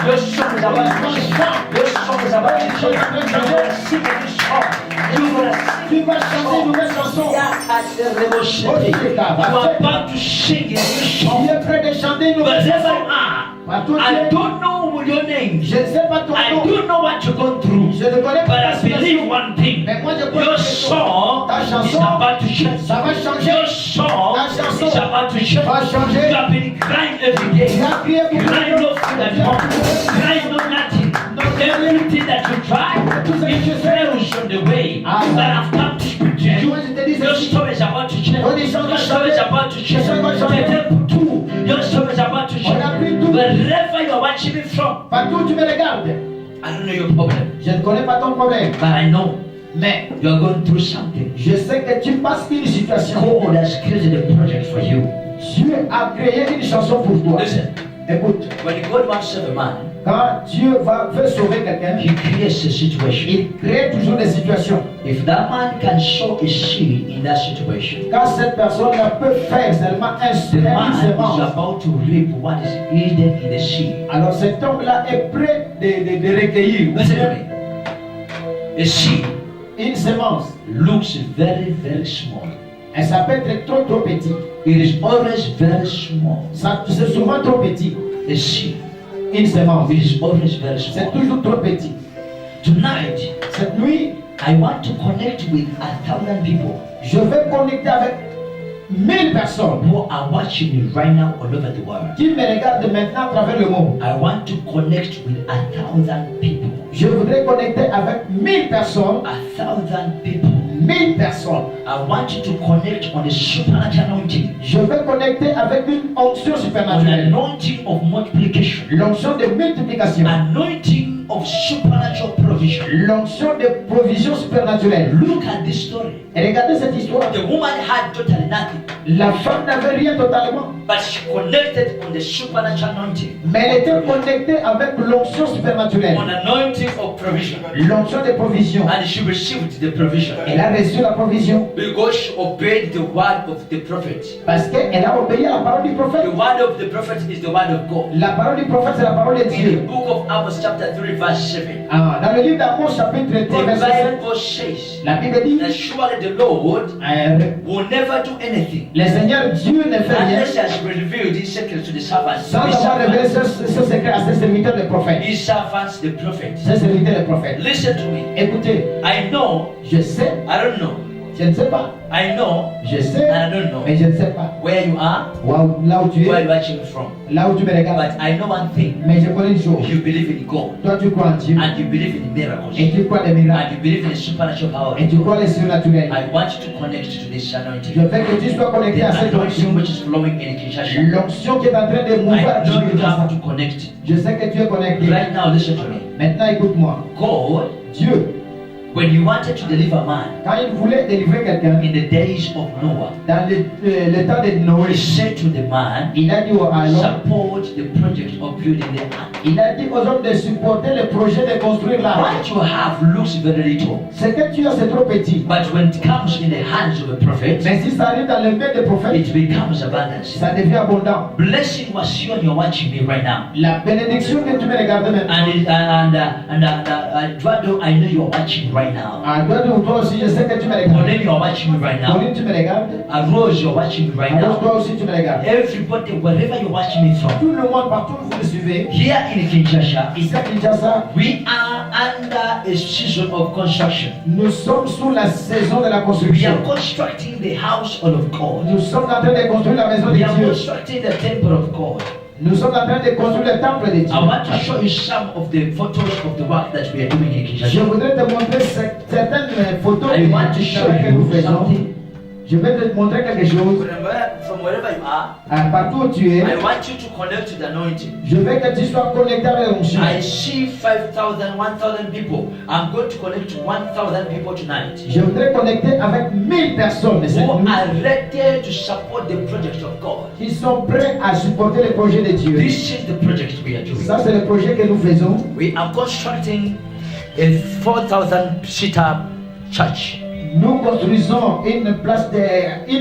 Your song is about to change. Your song is about to change. You're going to sing a new song. You're going to sing. Tu vas chanter une nouvelle chanson. You are about to sing a new Tu song. es prêt de chanter une nouvelle Wherever chanson. you are, Partout où tu I es. don't know your name. Je ne sais pas ton I nom. don't know what you're going through. Je ne connais But pas ta I believe situation. one thing. Mais moi je crois Your que song ta is chanson, about to change. ça va changer. Your song Ta chanson is about to change. va changer. You have been crying every day. Tu as crié pour Crying no food at home. Crying no nothing. Everything that you try, it fails on the way. But I've come to speak to you. Your story is about to change. Your story is about to change. Your story is about to change. Wherever you are watching me from, Partout où tu me regardes. I don't know your problem, Je ne connais pas ton problème. but I know Mais you are going through something. je sais que tu passes une situation. God has created a project for you. Dieu a créé une chanson pour toi. Listen, Écoute, when God wants to save a man, quand Dieu veut sauver quelqu'un, He creates a situation. il crée toujours des situations. If that man can sow a seed in that situation, Quand cette personne peut faire seulement un the man is semence, about to reap what is hidden in the seed. alors cet homme-là est prêt de recueillir Listen to me. A seed une semence. looks very, very small. Et ça peut être trop petit. It is always very small. C'est souvent trop petit. A seed, Une semence. it is always very C'est small. toujours trop petit. Tonight, Cette nuit, I want to connect with 1,000 people je vais connecter avec 1000 personnes who are watching me right now all over the world. qui me regardent maintenant à travers le monde. I want to connect with 1,000 people. Je voudrais connecter avec 1000 personnes. 1,000 people. 1000 personnes. I want you to connect on a supernatural anointing, Je vais connecter avec une onction on an supernaturelle. anointing of multiplication, L'onction de multiplication. anointing of supernatural provision. L'onction de provision supernaturelle. Look at this story. Et regardez cette histoire. The woman had totally nothing, La femme n'avait rien totalement. but she connected on the supernatural anointing, Mais elle était connectée avec l'onction supernaturelle. on anointing of provision, L'onction de provision. and she received the provision Elle a reçu la provision because she obeyed the word of the prophet. parce qu'elle a obéi à la parole du prophète. The word of the prophet is the word of God. La parole du prophète, c'est la parole de In the Dieu. book of Amos chapter 3 verse 7, Dans le le livre d'Amos chapitre 3 The verset 7, Bible says la Bible dit, that surely the Lord will never do anything le Seigneur Dieu ne fait rien unless he has revealed his secret to the servants. sans avoir révélé ce secret à ses serviteurs les prophètes. His servants, the prophets. Ses serviteurs les prophètes. Listen to me. Écoutez, I know, je sais, I don't know. je ne sais pas, I know, je sais, and I don't know mais je ne sais pas. where you are, Là où tu where es, you're watching from. là où tu me regardes. But I know one thing. Mais je connais une chose. You believe in God, Toi, tu crois en Dieu and you believe in miracles, et tu crois des miracles and you believe in supernatural power. et tu crois les surnaturels. I want you to connect to this Je anointing. veux que tu sois connecté The à cette anointing onction. which is flowing in Kinshasa. L'onction qui est en train de I mouvoir know dans you le have Kinshasa. to connect. Je sais que tu es connecté. Right now, listen to me. Maintenant, écoute-moi. God, Dieu, when you wanted to deliver man quand il voulait délivrer quelqu'un in the days of Noah, dans le temps de he Noé, said to the man, il a dit à l'homme, support the project of building the ark. il a dit aux hommes de supporter le projet de construire la What you have looks very little, Ce que tu as, c'est trop petit. but when it comes in the hands of a prophet, Mais si ça arrive dans les mains des prophètes, it becomes abundance. ça devient abondant. Blessing was you and you're watching me right now. La bénédiction que tu me regardes maintenant. Eduardo, I know you're watching right now. À toi, toi aussi, je sais que tu me regardes. Pauline, you're watching me right now. Pauline, tu me regardes. Rose, you're watching me right Alors, now. toi aussi, tu me regardes. Everybody, wherever you're watching me from, Tout le monde, partout où vous me suivez, here in Kinshasa, ici à Kinshasa, we are under a season of construction. nous sommes sous la saison de la We construction. are constructing the household of God. Nous sommes en train de construire la maison de We are Dieu. constructing the temple of God. Nous sommes en train de construire le temple de Dieu. I want to show you some of the photos of the work that we are doing in Je Kinshasa. voudrais te montrer certaines photos I du want to show travail que you nous faisons. something. Je vais te montrer quelque chose. From wherever you are, Partout où tu es, I want you to connect to the anointing. je veux que tu sois connecté avec l'onction. I see 5,000, 1,000 people. I'm going to connect to 1,000 people tonight Je voudrais connecter avec 1000 personnes cette who nuit are ready to support the project of God. qui sont prêts à supporter le projet de Dieu. This is the project we are doing. Ça, c'est le projet que nous faisons. We are constructing a 4,000 seater church. Nous construisons une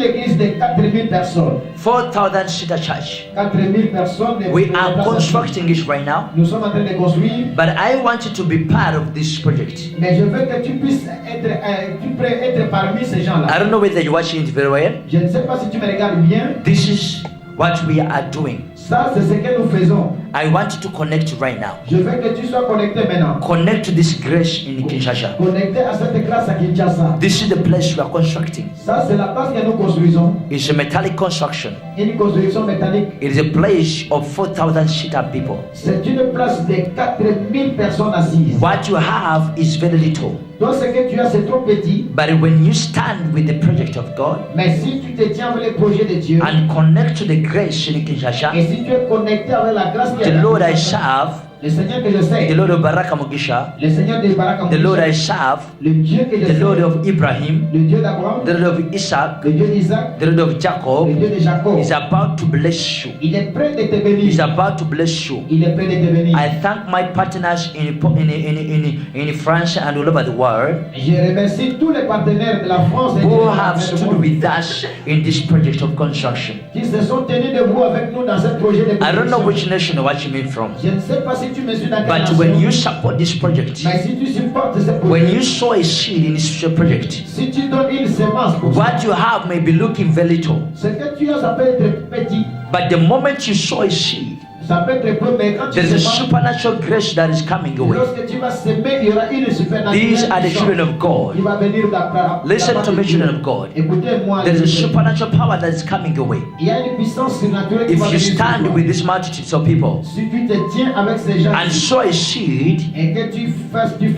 église de 4000 personnes. 4,000 seater church. 4000 personnes. We are constructing it right now. Nous sommes en train de construire. But I want you to be part of this project. Mais je veux que tu puisses être parmi ces gens-là. I don't know whether you're watching it very well. Je ne sais pas si tu me regardes bien. This is what we are doing. Ça, c'est ce que nous faisons. I want you to connect right now. Je veux que tu sois connecté maintenant. Connect to this grace in Kinshasa. Connecté à cette grâce à Kinshasa. This is the place we are constructing. Ça, c'est la place que nous construisons. It's a metallic construction. Une construction métallique. It is a place of 4,000 seater people. C'est une place de 4000 personnes assises. What you have is very little. Toi, ce que tu as, c'est trop petit. But when you stand with the project of God Mais si tu te tiens avec le projet de Dieu, and connect to the grace in Kinshasa, et si tu es connecté avec la grâce qui the est Lord I Kinshasa, serve, le Seigneur que je sais, the Lord of Baraka Mugisha, le Seigneur de Baraka, the Lord I serve, le Dieu que je the sais, Lord of Ibrahim, le Dieu d'Abraham, the Lord of Isaac, le Dieu d'Isaac, the Lord of le Jacob Dieu de Jacob, is about to bless you. il est prêt de te He's bénir. about to bless you. Il est prêt de te bénir. I thank my partners in France and all over the world Je remercie tous les partenaires de la France et who de have le stood monde with us in this project of construction. qui se sont tenus debout avec nous dans ce projet de I don't know construction. which nation you're watching me from, Je ne sais pas si tu me suis dans quelle but nation, when you support this project, mais si tu supportes ce when projet, you sow a seed in this project, si tu donnes une semence pour ça, what you have may be looking very little, ce que tu as, ça peut être petit, but the moment you sow a seed, ça peut être peu, mais quand tu there's a sèmes, supernatural grace that is coming away. lorsque tu vas semer, il y aura une supernaturelle These are the puissance children of God. qui va venir de la Listen part to de me, Dieu. children of God. Écoutez-moi, There is a écoutez. supernatural power that is coming away. Il y a une puissance surnaturelle qui va If you venir sur stand toi. with these multitudes of people Si tu te tiens avec ces gens and sow a seed et que tu fasses une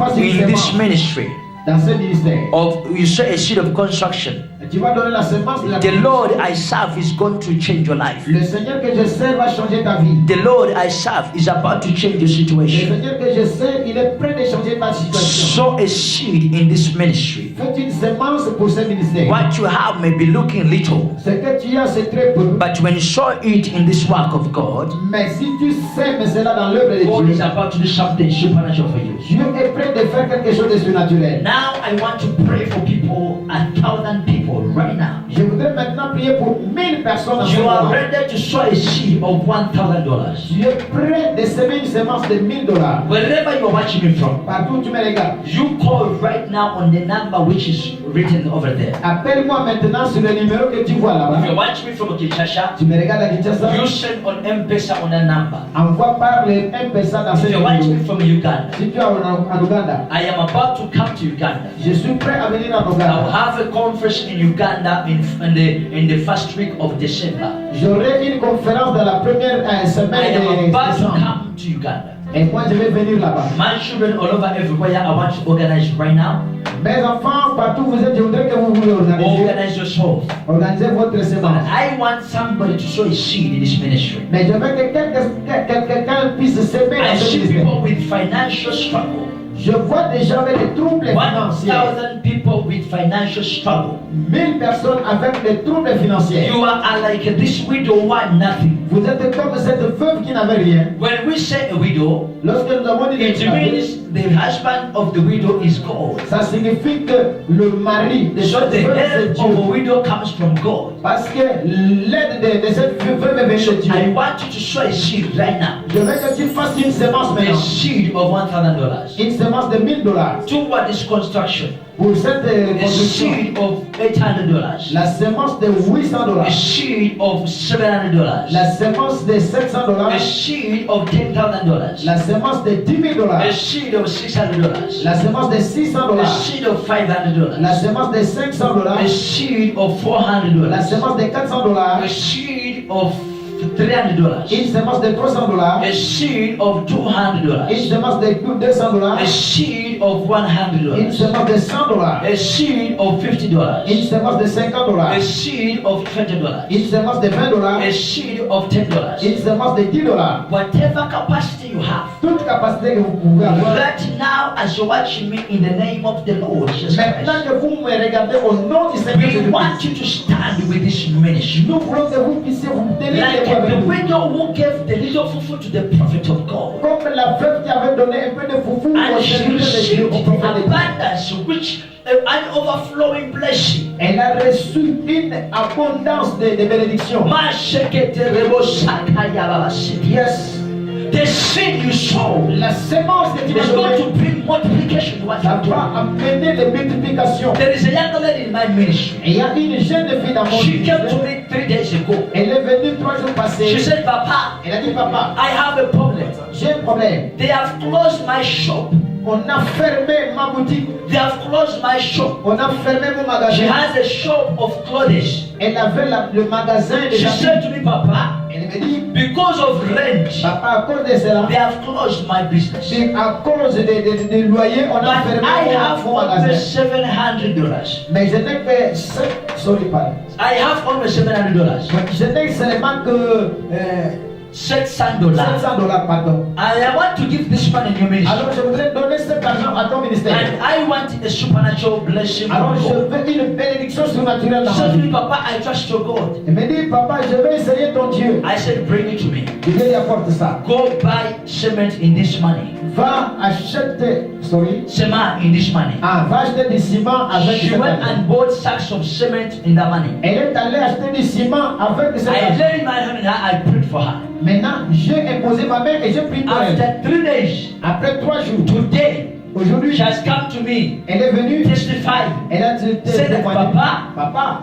in this semence ministry, dans ce ministère, you sow a seed of construction, tu vas donner la semence de la the Lord I serve is going to change your life. Le Seigneur que je sers va changer ta vie. The Lord I serve is about to change your Le situation. Seigneur que je sers, il est prêt de changer ta situation. Sow a seed in this ministry. Faites une semence pour ce ministère. What you have may be looking little, Ce que tu as, c'est très peu. but when you sow it in this work of God, Mais si tu sèmes cela dans l'œuvre de God is Dieu, about to do something supernatural for you. Dieu est prêt de faire quelque chose de surnaturel. Now I want to pray for people, 1,000 people right now. Je voudrais maintenant prier prier pour 1000 personnes en ce You are moment. ready to sow a seed of $1,000. Tu es prêt de semer une semence de $1000. Wherever you are watching me from, Partout où tu me regardes. you call right now on the number which is written over there. Appelle-moi maintenant sur le numéro que tu vois If là-bas. you're watching me from Kinshasa, Tu me regardes à Kinshasa. you send on M-Pesa on a number. Envoie par le M-Pesa dans If ce you're watching me numéro. from Uganda, Si tu es en Ouganda, I am about to come to Uganda. je suis prêt à venir en I'll Ouganda. have a conference in Uganda in the first week of December. J'aurai une conférence dans la première I semaine am de about to décembre. come to Uganda. Et moi, je vais venir là-bas. My children all over everywhere, I want to organize right now. Mes enfants, partout où vous êtes, je voudrais que vous vous organisez. Organize yourself. Organisez votre But semence. I want somebody to sow a seed in this ministry. Mais je veux que quelqu'un puisse semer I dans ce see ministère. people with financial struggle. Je vois des gens avec des troubles financiers. 1,000 people with financial struggle. 1000 personnes avec des troubles financiers. You are like this widow who had nothing. Vous êtes comme cette veuve qui n'avait rien. When we say a widow, Lorsque nous avons dit it des veuves, means the husband of the widow is God. ça signifie que le mari de So cette the veuve, help c'est of a Dieu. widow comes from God. Parce que l'aide de cette veuve est venue So de Dieu. I want you to sow a seed right now. Je veux que tu fasses une semence A maintenant. seed of $1,000 Une semence de $1000 toward this construction. pour cette A construction. seed of $800. La semence de A $800. seed of $700. La semence de A $700. seed of $10,000. La semence de $10 000. A seed of $600. La semence de $600. A seed of $500. La semence de $500. A seed of La $400. semence de A $400. seed of $300. Une semence de $300. A seed of Une $200. semence de $200. A seed of Une $100. semence de $100. A seed of Une $50. semence de A $50. seed of $20. Une semence de A $20. seed of $10. Une semence de $10. Whatever capacity you have. Toute capacité que vous pouvez avoir. Right now, as you're watching me in the name of the Lord Jesus Maintenant Christ, que vous me regardez au nom du Seigneur we Jésus-Christ, want you to stand with this ministry. nous voulons que vous puissiez vous tenir Like debout avec the nous. widow who gave the little fufu to the prophet of God. Comme la veuve qui avait donné un peu de foufou And au she serviteur de Dieu, received au prophète de Dieu. abundance, which an overflowing blessing. Elle a reçu une abondance de bénédictions. Yes. The seed you sow La semence que tu is vas going to donner, bring multiplication to what ça you do. va amener les multiplications. There is a young lady in my ministry. Et il y a une jeune fille dans mon She came to ministère. me 3 days ago. Elle est venue 3 jours She passés. said, Papa, Elle a dit, papa, I have a problem. j'ai un problème. They have closed my shop. On a fermé ma boutique. They have closed my shop. On a fermé mon She magasin. has a shop of clothes. Elle avait le magasin de She said habits. to me, Papa, Elle me dit, because of rent, papa, à cause de cela, they have closed my business. c'est à cause des loyers, on a But fermé I have mon almost magasin. $700. Mais je n'ai que 7, sorry, pardon. I have almost $700. Je n'ai seulement que $600. $700, pardon. And I want to give this man in your ministry. Alors je voudrais donner cet argent à ton ministère. And I want a supernatural blessing Alors from je God. veux une bénédiction surnaturelle dans She ma said to vie. me, Papa, I trust your God. Il me dit, papa, je vais essayer ton Dieu. I said, bring it to me. Je lui apporte ça. Go buy cement in this money. Va acheter, sorry. Cement in this money. Ah, va acheter du ciment avec She cet went argent. and bought sacks of cement in that money. Elle est allée acheter du ciment avec cet I argent. laid my hand on her, I prayed for her. Maintenant, j'ai imposé ma main et j'ai prié pour elle. After 3 days, Après 3 jours, today, aujourd'hui, she has come to me, elle est venue. testifying. Elle a Said that, témoigné. Papa, Papa,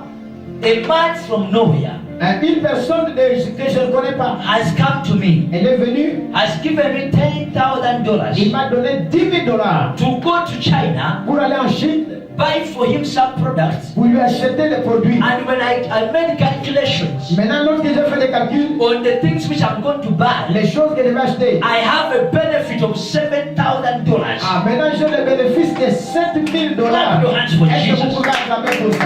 a man from nowhere une personne que je ne connais pas, has come to me, elle est venue. has given me $10,000 Il m'a donné $10 000 to go to China, pour aller en Chine, buy for him some products. pour lui acheter les produits. And when I made calculations Maintenant, lorsque j'ai fait les calculs, on the things which I'm going to buy, les choses que je vais acheter, I have a benefit of $7,000. ah, maintenant j'ai le bénéfice de $7 000. Clap your hands for Est-ce que Jesus. vous pouvez acclamer pour ça?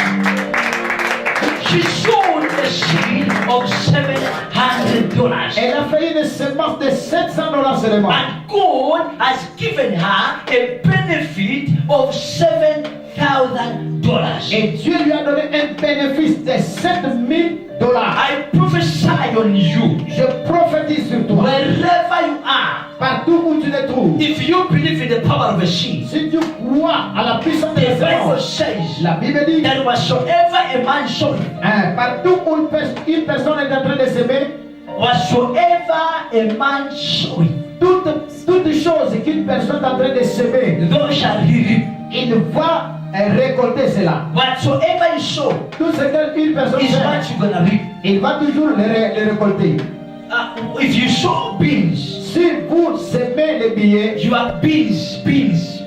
She sold a seed of $700. Elle a fait une semence de $700 seulement. And God has given her a benefit of $7,000. Et Dieu lui a donné un bénéfice de $7 000. I prophesy on you, Je prophétise sur toi. wherever you are, Partout où tu les trouves. If you believe in the power of a seed, Si tu crois à la puissance de the la Bible sémence, says la Bible dit, that whatsoever a man soweth, partout où une personne est en train de s'aimer, whatsoever a man soweth, toute chose qu'une personne est en train de s'aimer, thou shalt reap. il va récolter cela. Whatsoever you sow Tout ce qu'une personne is fait, what you're gonna reap. il va toujours le récolter. If you sow beans, Si vous semez les billets, you are beans,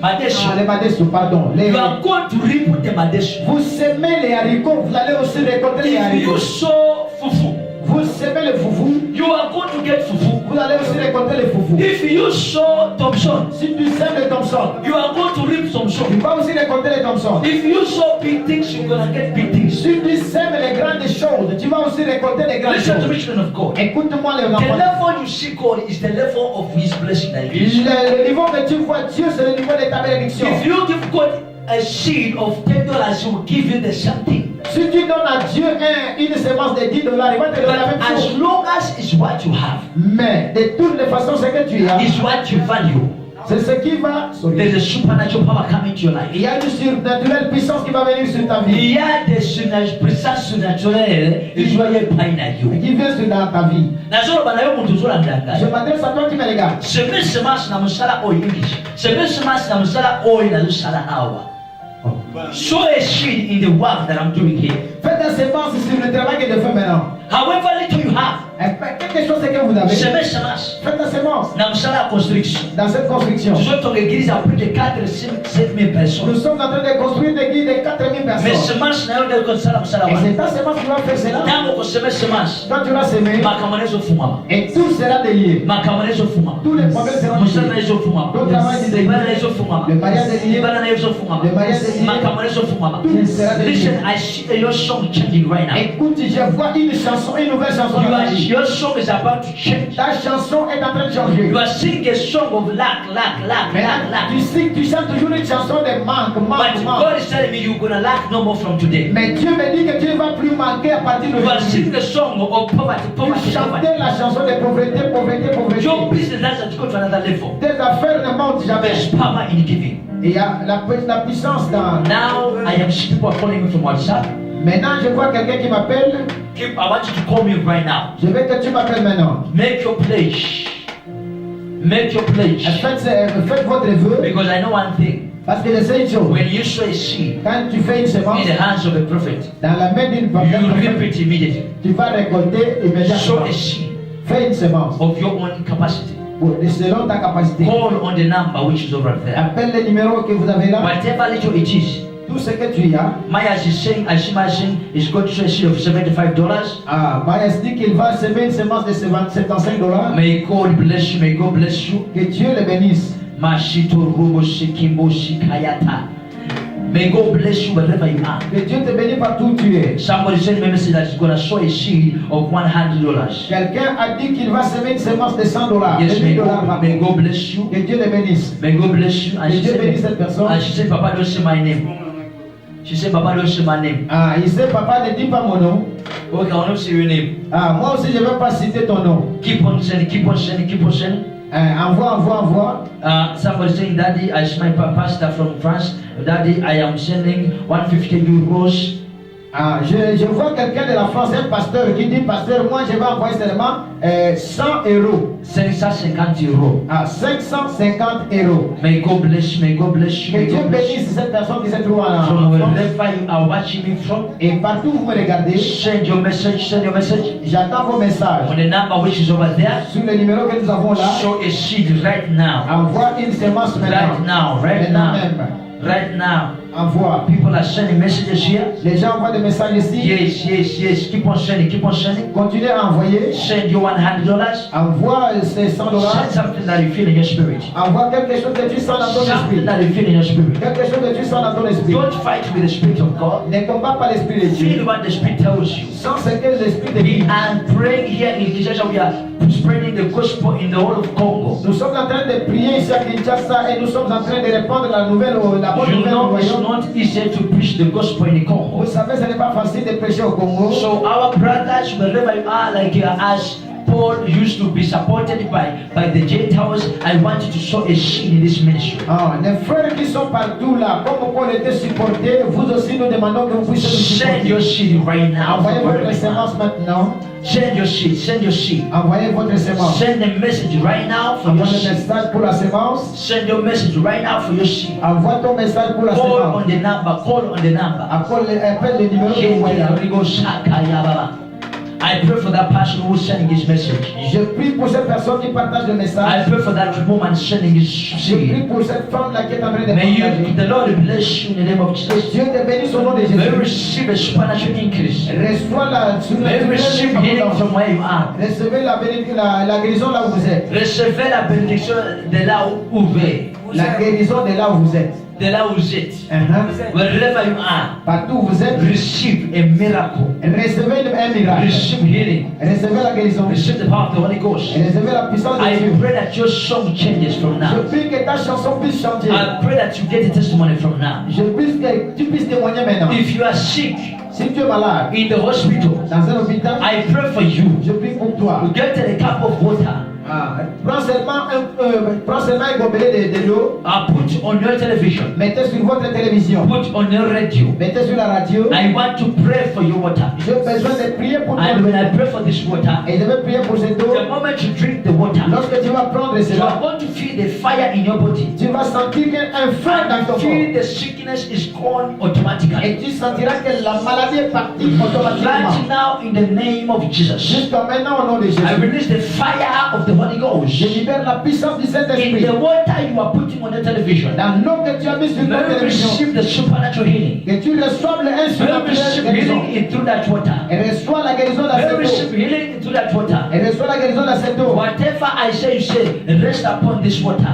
madesu. les madesu, pardon, You are going to reap the madesu. vous semez les haricots, vous allez aussi récolter les If you haricots. sow fufu, Vous semez le foufou, you are going to get fufu. vous allez aussi récolter les foufous. If you sow Thompson, Si tu sèmes les Thompson, you are going to reap Thompson. tu vas aussi récolter les Thompson. If you sow big things, you're gonna get big things. Si tu sèmes les grandes choses, tu vas aussi récolter les grandes Listen to me, choses. children of God. Écoute-moi les The enfants. level you see God is the level of His blessing that He gives. Le niveau que tu vois Dieu, c'est le niveau de ta bénédiction. If you give God a seed of $10, He will give you the same thing. Si tu donnes à Dieu une sémence de $10, il va te donner la But même as chose. long as it's what you have, Mais de toutes les façons, ce que tu as, it's what you value. c'est ce qui va. There's a supernatural power coming to your life. Il y a une surnaturelle puissance qui va venir sur ta vie. Il y a des puissances surnaturelles qui vont être you. Qui vient sur ta vie. nazoloba nayo muntu ozolandanga Je m'adresse à toi qui me regarde. seme semasi na musala oyo english seme semasi na musala oyo nazosala awa sow a seed in the work that I'm doing here. Faites des sémences sur le travail que je fais maintenant. However little you have, Quelque chose que vous avez. seme semasi Faites des sémences na musala ya construction. dans cette construction. Tuzotonga église à plus de 4-5 000 personnes. Nous sommes en train de construire une église de 4000 Mais personnes. semence na yo nde kosala musala Et wana. c'est ta sémence qui va faire cela. Ntango koseme semence, Quand tu vas semer, makambo na ezofungama. et tout sera délié. Makambo na ezofungama. Tous les problèmes seront Musala na déliés. ezofungama. Ton travail est délié. Libala na ezofungama. Le mariage est lié. Libala na ezofungama. Le mariage est lié. Makambo na ezofungama. Tout sera délié. Listen, I see your song changing right now. Écoute, je vois une chanson, une nouvelle chanson. dans ta vie. Your song is about to change. Ta chanson est en train de changer. You are singing a song of lack. Mais là, tu chantes toujours une chanson de manque, But manque. God is telling me you're gonna lack no more from today. Mais Dieu me dit que tu ne vas plus manquer à partir de You are aujourd'hui. singing a song of poverty. Tu chantais la chanson de pauvreté, pauvreté, pauvreté. Your business has to go to another level. Tes affaires ne montent jamais. There's power in giving. Et il y a la puissance dans. Now I am seeing people are calling me from WhatsApp. Maintenant, je vois quelqu'un qui m'appelle. I want you to call me right now. Je veux que tu m'appelles maintenant. Make your pledge. Make your pledge. Faites votre vœu. Because I know one thing. Parce que je sais une chose. When you sow a seed Quand tu fais une semence in the hands of a prophet, dans la main d'une you personne, reap it immediately. tu vas récolter Sow immédiatement. a seed Fais une semence of your own capacity. selon ta capacité. Call on the number which is over there. Appelle le numéro que vous avez là. Whatever little it is. Tout ce que tu as. Maya is saying, Ashima is saying, is going to sow a seed of $75. Maïs dit qu'il va semer une semence de $75. May God bless you. May God bless you. Que Dieu le bénisse. Mashito Rubo Shikimbo Shikayata. May God bless you wherever you are. Que Dieu te bénisse partout où tu es. Somebody sent me a message that he's going to sow a seed of $100. Quelqu'un a dit qu'il va semer une semence de $100. Yes, de may $1000. may God bless you. Que Dieu le bénisse. May God bless you. And Que she Dieu said, bénisse cette personne. Papa, don't say my name. She said, Papa, don't say my name. Il sait, papa, ne dis pas mon nom. Okay, I will not say your name. Moi aussi, je ne vais pas citer ton nom. Keep on sending, keep on sending, keep on sending. Envoie. Somebody saying, Daddy, I see my pastor from France. Daddy, I am sending 150 euros. Je vois quelqu'un de la France, un pasteur, qui dit, pasteur, moi je vais envoyer seulement 100 euros. 550 euros. 550 euros. May God bless you, may God bless you. Que May Dieu God bless you. bénisse cette personne qui se trouve en From France. wherever you are watching me from, Et partout où vous me regardez, send your message, send your message. j'attends vos messages. On the number which is over there, Sur le numéro que nous avons là, sow a seed right now. envoie une semence Right maintenant. now, right Maintenant now, même. right now. Envoie. People are sending messages here. Les gens envoient des messages ici. Yes. Keep on sending, keep on sending. Continuez à envoyer. Send your $100. Envoie ces $100. Send something that you feel in your spirit. Envoie quelque chose que tu sens dans ton Something esprit. that you feel in your spirit. Quelque chose que tu sens dans ton esprit. Don't fight with the Spirit of God. Ne combat pas l'esprit de Dieu. Feel what the Spirit tells you. Sans ce que l'esprit te We dit. are praying here in Kinshasa. We are spreading the gospel in the whole of Congo. Nous sommes en train de prier ici à Kinshasa et nous sommes en train de répandre la bonne You nouvelle au know it's royaume. not easy to preach the gospel in the Congo. Vous savez, ce n'est pas facile de prêcher au Congo. So our brothers, wherever you are, like as Paul used to be supported by the Gentiles, I want you to sow a seed in this ministry. Les frères qui sont partout là, comme Paul était supporté, vous aussi nous demandons que vous puissiez nous Send your supporter. seed right now. Envoyez votre semence maintenant. Send your seed. Send your seed. Envoyez votre semence. Send a message right now for your Envoie le seed. message pour la semence. Send your message right now for your seed. Envoie ton message pour la Call semence. on the number. Call on the number. Appelle le numéro que vous voyez. I pray for that person who is sending his message. Je prie pour cette personne qui partage le I message. pray for that woman sending his Je prie seed. pour cette femme là qui est en train de May you, partager. the Lord bless you in the name of Jesus. Dieu te bénisse au nom de May you Jésus. receive a supernatural increase. Reçois May you receive healing from where you are. Recevez la guérison là où vous êtes. Recevez la bénédiction de là où vous êtes. La guérison de là où vous êtes. De là où vous êtes. Wherever you are, Partout où vous êtes, receive a miracle. recevez un miracle. Receive healing. Recevez la guérison. Receive the power of the Holy Ghost. Recevez la puissance de I Dieu. pray that your song changes from Je now. prie que ta chanson puisse chanter. I pray that you get a testimony from now. Je prie que tu puisses témoigner maintenant. If you are sick Si tu es malade in the hospital, dans un hôpital, I pray for you. je prie pour toi. Get a cup of water. Prends seulement un gobelet de l'eau. Put on your television. Mettez sur votre télévision. Put on your radio. Mettez sur la radio. I want to pray for your water. J'ai besoin de prier pour And toi. when I pray for this water, Et je vais prier pour cette eau. the moment you drink the water, Lorsque tu vas prendre you cela, are going to feel the fire in your body. tu vas sentir qu'un feu dans ton And corps. feel the sickness is gone automatically. Et tu sentiras que la maladie est partie Right automatiquement. now, in the name of Jesus, Jusqu'à maintenant, au nom de I Jésus. release the fire of the Holy Ghost Je libère la puissance du in Saint-Esprit. the water you are putting on the television. Dans l'eau que tu as mis sur May ta you télévision. receive the supernatural healing. Que tu reçoives le May you instrumental receive guérison. healing through that water. Et reçois la guérison dans May you cette receive eau. healing through that water. Et reçois la guérison dans cette eau. Whatever I say, you say, rest upon this water.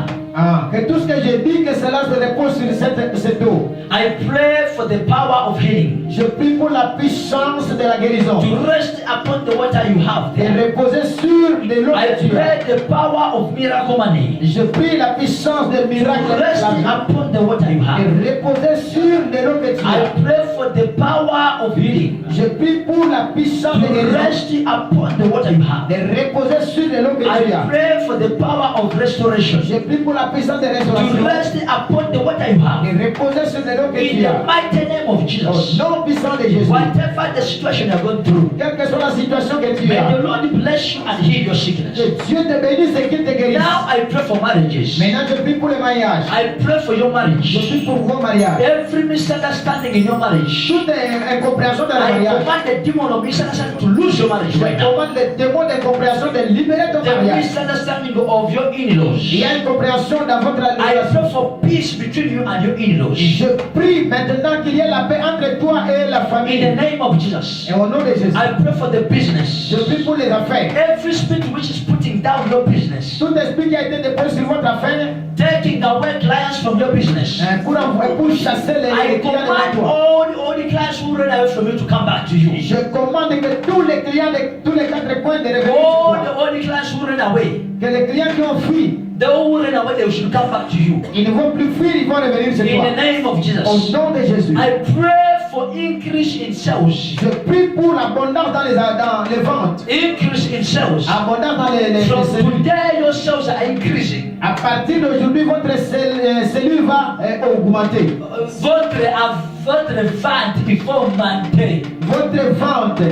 Que tout ce que je dis, que cela se repose sur cette eau. I pray for the power of healing Je prie pour la puissance de la guérison. to rest upon the water you have Et there. reposer sur de l'eau I que tu as. pray the power of miracle money Je prie la puissance des to miracles. rest upon the water you have. Et reposer sur de l'eau que tu I as. pray for the power of healing Je prie pour la puissance de to guérison. rest upon the water you have. De reposer sur de l'eau que tu I as. pray for the power of restoration Je prie pour la puissance de to restauration. rest upon the water you have. Et reposer sur de l'eau que In tu the as. mighty name of Au Jesus. nom puissant de Jésus. Whatever the situation you're going through, Quelle que soit la situation que tu may as. the Lord bless you and heal your sickness. Que Dieu te bénisse et qu'il te guérisse. Now I pray for marriages. Maintenant, je prie pour le mariage. I pray for your Je marriage. prie pour vos mariages. Every misunderstanding in your marriage, Toute incompréhension dans le I mariage. command the demon of misunderstanding to lose your marriage Je right now. commande les démons d'incompréhension de libérer ton The mariage. misunderstanding of your in-laws. Il y a une compréhension dans votre I relation. pray for peace between you and your in-laws. Je prie maintenant qu'il y ait la paix entre toi et la In the famille. name of Jesus. Et au nom de Jésus. I pray for the business. Je prie pour les affaires. Every spirit which is putting down your business, Tout esprit qui a été déposé sur votre affaire taking away clients from your business. pour chasser les I clients command de toi. all the clients who run away from you to come back to you. Je commande que tous les clients de tous les quatre coins de revenir sur toi. All the clients who run away, Que les clients qui ont fui, they who run away, they should come back to you. ils ne vont plus fuir, ils vont revenir sur In toi. the name of Au Jesus. nom de Jésus. I pray for increase in sales. Je prie pour l'abondance dans les ventes. Increase in sales. Abondance dans les From cellules. today, your sales are increasing. À partir d'aujourd'hui, votre cellule va augmenter. Votre vente, il faut monter. Votre vente,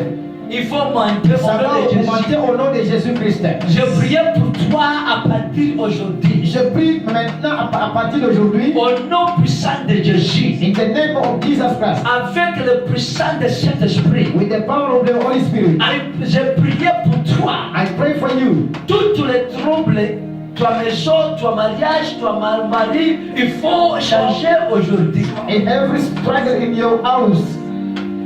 Il faut monter ça va au nom de Jésus. augmenter au nom de Jésus-Christ. Je prie pour toi à partir d'aujourd'hui. Je prie maintenant à partir d'aujourd'hui, Au nom puissant de Jésus. in the name of Jesus Christ, Avec le puissant de Saint-Esprit. with the power of the Holy Spirit, J'ai prié pour toi. I pray for you. Tous les troubles, toi maison, toi mariage, toi mari, il faut changer aujourd'hui. In every struggle in your house,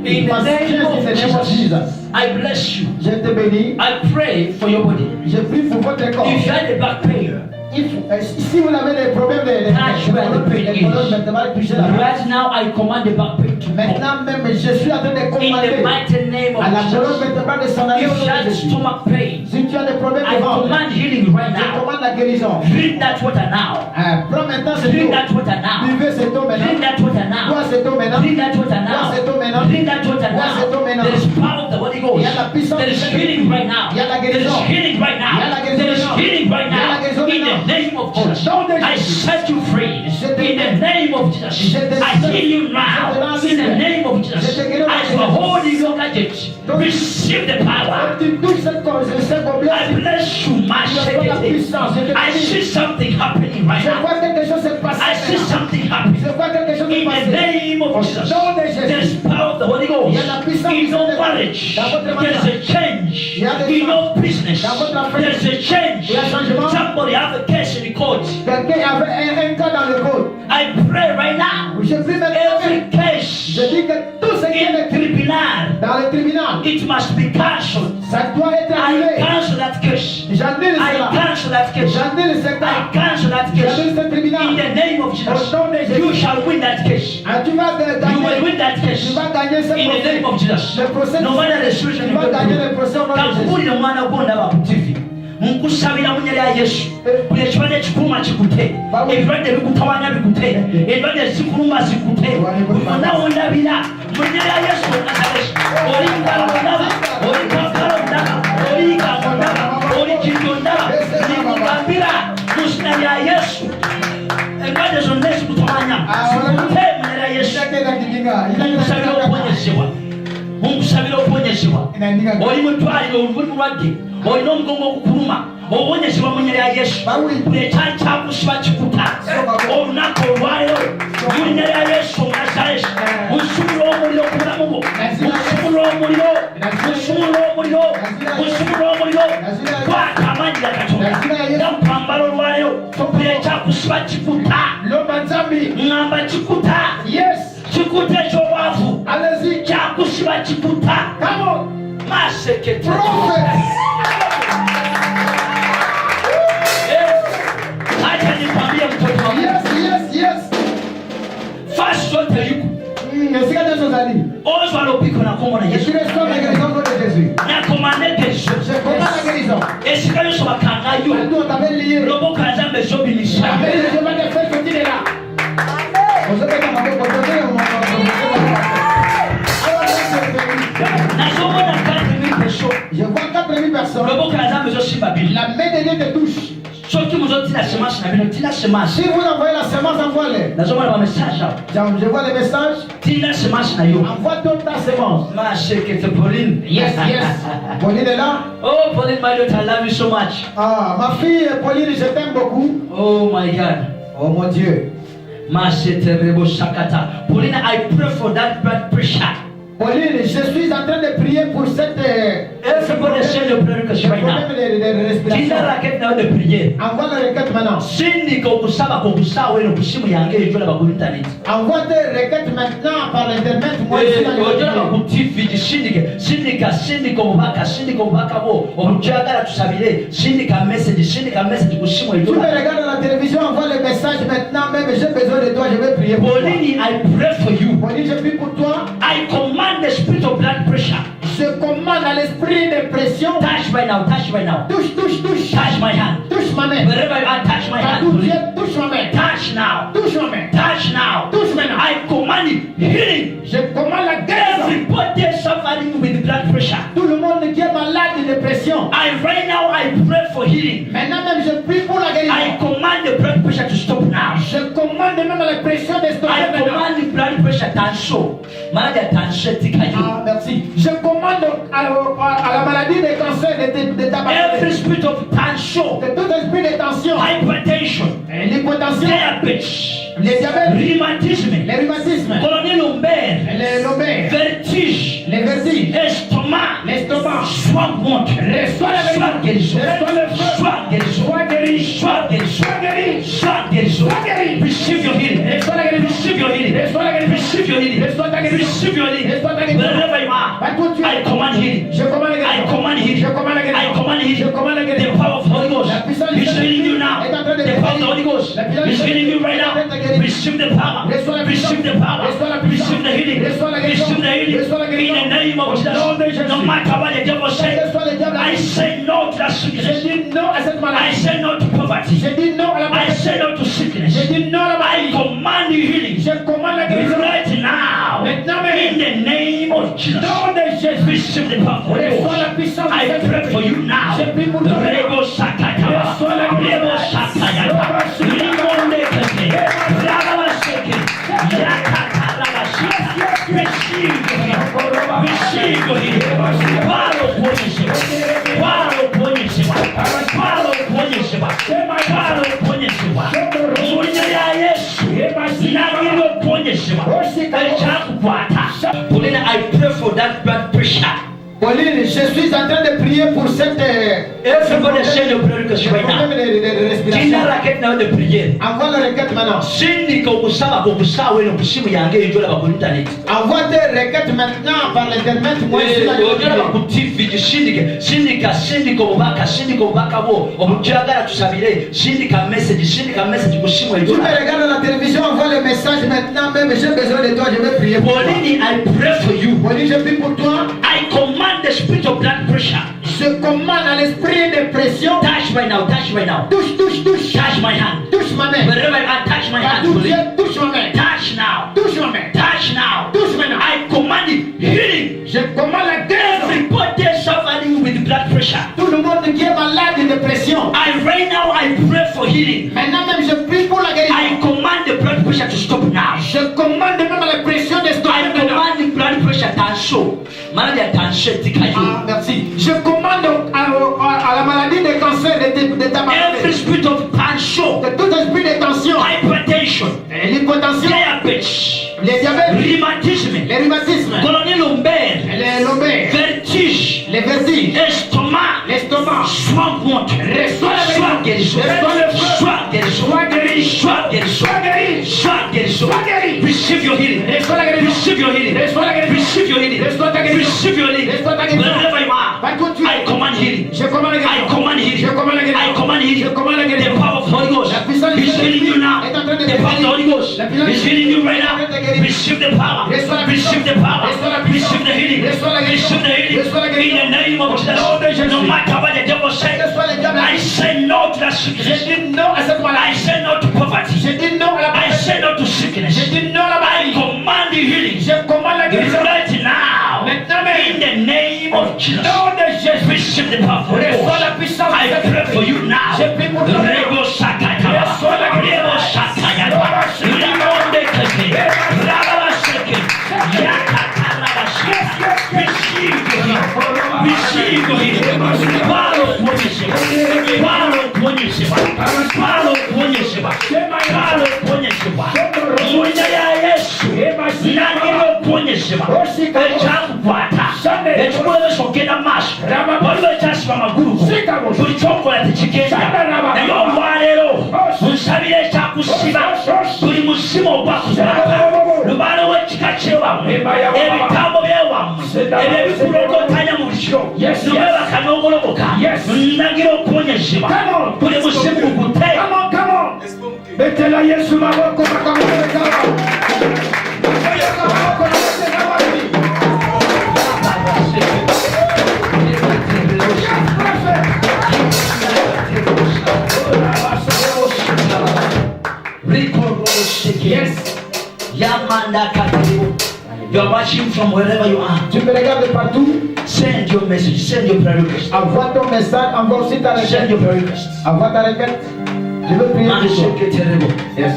In it the must change name in of the name of Jesus, Jesus. I bless you. Je te bénis. I pray for your body. Je prie pour votre corps. If you had a back pain, Si vous avez des problèmes de touch where the pain colonne vertébrale, touchez la main. right now I command the back pain to go. Maintenant même, je suis en train de In the commander mighty name à la of colonne Jesus. vertébrale de s'en aller au If you nom de had Jésus. stomach pain, Si tu as des problèmes I de ventre, command healing right je now. commande la guérison. Drink that water now. Prends maintenant cette Drink eau. that water now. Buvez cette eau Drink maintenant. that water now. Bois cette eau maintenant. Drink that water now. Bois cette eau maintenant. Drink that water Bois cette eau now. maintenant. There is power of the Holy Ghost. Il y a la puissance There is du Saint-Esprit. healing right now. Il y a la There is guérison. healing healing right now. There is healing right now. In the name of Jesus. I set you free. In the name of Jesus. I heal you now. In the name of Jesus. As you are holding your gadget, receive the power. I bless you, my secretary. I see something happening right now. I see something happening. In the name of Jesus. There is power of the Holy Ghost. In your marriage, there is a change. In your business, there is a change. Somebody have a case in the court. I pray right now. Every case in the tribunal, it must be cancelled. I cancel that case. I cancel that case. I cancel that case. In the name of Jesus, you shall win that case. You will win that case. In the name of Jesus. No matter the situation you go through. Kampulira mwana gw'ondaba ku TV. Nkusabira mu nnyera ya Yesu. Buli ekibadde ekikuuma kikute. Ebirwadde bikutawanya bikute. Ebirwadde ezikuluma zikute. Buli wonna wondabira mu nnyera ya Yesu Nazareti. Oli ngalo ondaba. Oli kankalo ondaba. Oli ngalo ondaba. Oli kintu ondaba. Nikugambira mu nnyera ya Yesu. Ebirwadde zonna ezikutawanya zikute mu nnyera ya Yesu. Nkusabira okuponyezebwa. Nkusabira okuponyezebwa. Oli mutwaliro oli mulwadde. Olina omugongo ogukuluma obonyezebwa mu nnyera ya Yesu. Buli ekyali kyakusiba kikuta olunaku olwaleero mu nnyera ya Yesu Nazareti. Nsumula omuliro ku bulamu bwo. Nsumula omuliro. Nsumula omuliro. Nsumula omuliro. Kwata amaanyi ga Katonda nga mpambala olwaleero buli ekyakusiba kikuta. Ngamba kikuta. Kikuta ekyobwavu kyakusiba kikuta. Masekete. Acha nikwambie mtoto wangu. Yes. Fast zote yuko. Ozo alopiko na komo na Yesu. Na komande Yesu. Esika yoso bakanga yo. Lobo kanzambe zobi nisha. Je vois 4000 personnes. La main de Dieu te touche. Si vous envoyez la semence, envoie-les. Je vois les messages. Envoie-toi ta semence. Yes. Pauline est là. Oh, Pauline, my daughter, I love you so much. Ah, ma fille Pauline, je t'aime beaucoup. Oh my God. Oh mon Dieu. Pauline, I pray for that blood pressure. Pauline, je suis en train de prier pour cette Everybody say the prayer request right now. Tinda racket now the prayer. Envoie la requête maintenant. Sindika okusaba kokusaawa eno ku simu yange ejola ku internet. Envoie tes requêtes maintenant par internet. Moi je suis ojola ku TV sindika obubaka bo obujagala tusabire sindika message ku simu Tu ejola. me regardes à la télévision, envoie les messages maintenant même. J'ai besoin de toi, je vais prier pour toi. Pauline, I pray for you. Pauline, je prie pour toi. I command the spirit of blood pressure. Je commande à l'esprit de pression. Touch right now. Touche. Touch my hand. Touche ma main. Wherever you are, touch my hand. Partout, Dieu, touche ma main. Touch now. Touche ma main. Touch now. Touche maintenant. I command healing. Je commande la guérison. Everybody suffering with blood pressure. Tout le monde qui est malade de dépression. Right now I pray for healing. Maintenant même je prie pour la guérison. I command the blood pressure to stop now. Je commande même la pression de stopper I maintenant. command the blood pressure tension. Malade tension tikayo. Ah, merci. Je commande à la maladie de cancer de tabac. Every spirit of tension. Que tout esprit de tension. Hypertension. L'hypotension. Diabetes. Les diabètes. Rhumatisme. Les rhumatismes. Colonie lombaire. Les lombaires. Vertige. Les vertiges. Estomac. L'estomac. Soit monte. Reçois la guérison. Soit guérison. Receive your healing. Receive your healing. Receive your healing. Receive your healing. Wherever you are, I command healing. I command healing. I command healing. The power of the Holy Ghost is healing you now. The power of the Holy Ghost is healing you right now. Receive the power. Receive the power. Receive the healing. Receive the healing. In the name of Jesus. No matter what the devil says, I say no to that sickness. I say no to poverty. I say no to sickness. I command you healing. Right now. now. Maintenant, In the name of Jesus. nom de Jésus. Receive the power of the Reçois la Ghost. puissance I de pray for you now. Je prie pour toi. Rebo Sakataba. Rebo Sakayata. Limonde Kete. Rababa Seke. Yakata Rabashita. Receive the healing. Receive the healing. Paro Ponyeseba. Paro Ponyeseba. Paro Ponyeseba. Paro Ponyeseba. Munya ya Yesu. Nagiro Ponyeseba. Echakukwata. Pauline, I pray for that blood pressure. Pauline, je suis en train de prier pour cette Everybody say the prayer request right now. problème de respiration. Tina racket now the prayer. Envoie la requête maintenant. Sindika okusaba okusawe no kusimu yange ejola ba ku internet. Envoie tes requêtes maintenant par l'internet. Moi, je suis Ojola ba ku TV sindika obubaka bo obujagala tusabire sindika message kusimu Tu me ejola. regardes à la télévision, envoie le message maintenant même. J'ai besoin de toi, je vais prier pour toi. Pauline, I pray for you. Pauline, je prie pour toi. I command the spirit of blood pressure. Je commande à l'esprit de pression. Touch right now. Touche. Touch my hand. Touche ma main. Wherever I touch my hand, Touche, Pauline. touche ma main. Touch now. Touche ma main. Touch now. Touche maintenant. I command it. Healing. Je commande la guérison. Everybody suffering with blood pressure. Tout le monde qui est malade de pression. Right now I pray for healing. Maintenant même, je prie pour la guérison. I command the blood pressure to stop now. Je commande même la pression de stopper I maintenant. command the blood pressure to maladie attention Ah, merci. Je commande à la maladie de cancer de ta every maladie. spirit of tension, De tout esprit de tension, hypertension, l'hypotension, diabetes, les diabètes, rhumatisme, les rhumatismes, colonel lombaire, les lombaires, vertige, les vertiges, estomac, l'estomac. sois contre, Reçois la sois guérison, Reçois le feu. sois guérison, Sois guéri. sois guérison, Sois guéri. sois guérison, Sois guéri. receive your healing, Reçois la guérison. receive your healing, Reçois la guérison. receive your healing, Reçois ta guérison. receive your healing, Reçois ta guérison. wherever you are, Partout tu es. I command healing, Je commande la I guérison. command healing, Je commande la guérison. I command healing, Je commande la the guérison. power of Holy Ghost La puissance is healing you now, est en train de the power of the Holy Ghost La puissance is healing you right now, est en train de guérir. receive the power, Reçois la receive the power, Reçois la puissance. receive the healing, Reçois la guérison. receive the healing, Reçois la in guérison. the name of Jesus, no matter what the devil says, Que soit le diable. I say no to that Je sickness, dis non à cette I maladie. say no to poverty, Je dis non à la I maladie. say no to sickness, Je dis non à la I maladie. command the healing, Je commande la guérison. right now, Maintenant même. in the name of Jesus, Nom de Jésus. receive the power of the Reçois la Ghost. puissance. I pray for you now. Je prie pour toi. Rebo Sakataba. Reçois la guérison. Rebo Sakayaba. Limonde Kete. Rababa Seke. Yakata Rabashika. Receive the healing. Receive the healing. Paro Ponyeseba. Paro Ponyeseba. Paro Ponyeseba. Paro Ponyeseba. Munya ya Yesu. Nagiro Ponyeseba. Echakukwata. Ekikulezo sokenda maaso. Waliwo ekyasiba amagulu go. Buli kyokola tekigenda. Naye olwaleero nsabira ekyakusiba buli musimu ogwakuzalaka lubaale w'ekika kyewammwe ebitambo byewammwe ebyo ebikulogotanya mu bikyo nobebaka n'ogoloboka nagira okuwonyezebwa buli musimu gugute. Betela Yesu maboko makamuleka. Yes. Yamanda Katebo. You are watching from wherever you are. Tu me regardes partout. Send your message. Send your prayer request. Envoie ton message, envoie aussi ta Send requête. your prayer request. Envoie ta requête. Je veux prier pour toi. Masheketerebo. Yes.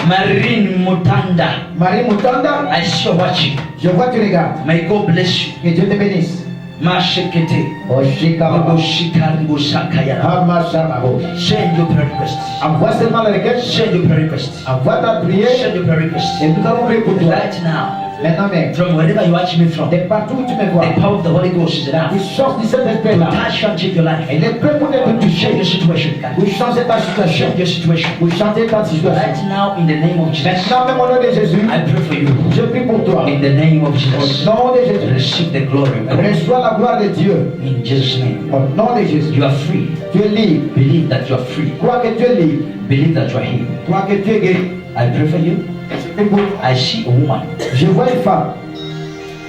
Marine Mutanda. Marie Mutanda, I see you watching. je vois tu regardes. May God bless you. Que Dieu te bénisse. Mashekete. Oshikaba. Oshikaribo Sakayara. Hamashababo. Send your prayer request. Envoie seulement la requête. Send your prayer request. Envoie ta prière. Send your prayer request. Et nous allons prier pour toi. Right now. Maintenant même. From wherever you watch me from. De partout où tu me vois. The power of the Holy Ghost is enough. Il change de cet esprit-là. Touch and change your life. Il est prêt pour te To toucher. change your situation. Pour changer ta situation. Change your situation. Pour changer ta situation. Right now, in the name of Jesus, Maintenant même au nom de Jésus, I pray for you. je prie pour toi. In the name of Au Jesus, nom de Jésus. receive the glory of God. Reçois la gloire de Dieu. In Jesus' name, Au nom de Jésus. you are free. Tu es libre. Believe that you are free. Crois que tu es libre. Believe that you are healed. Crois que tu es guéri. I pray for you. Je prie pour toi. I see a woman. Je vois une femme.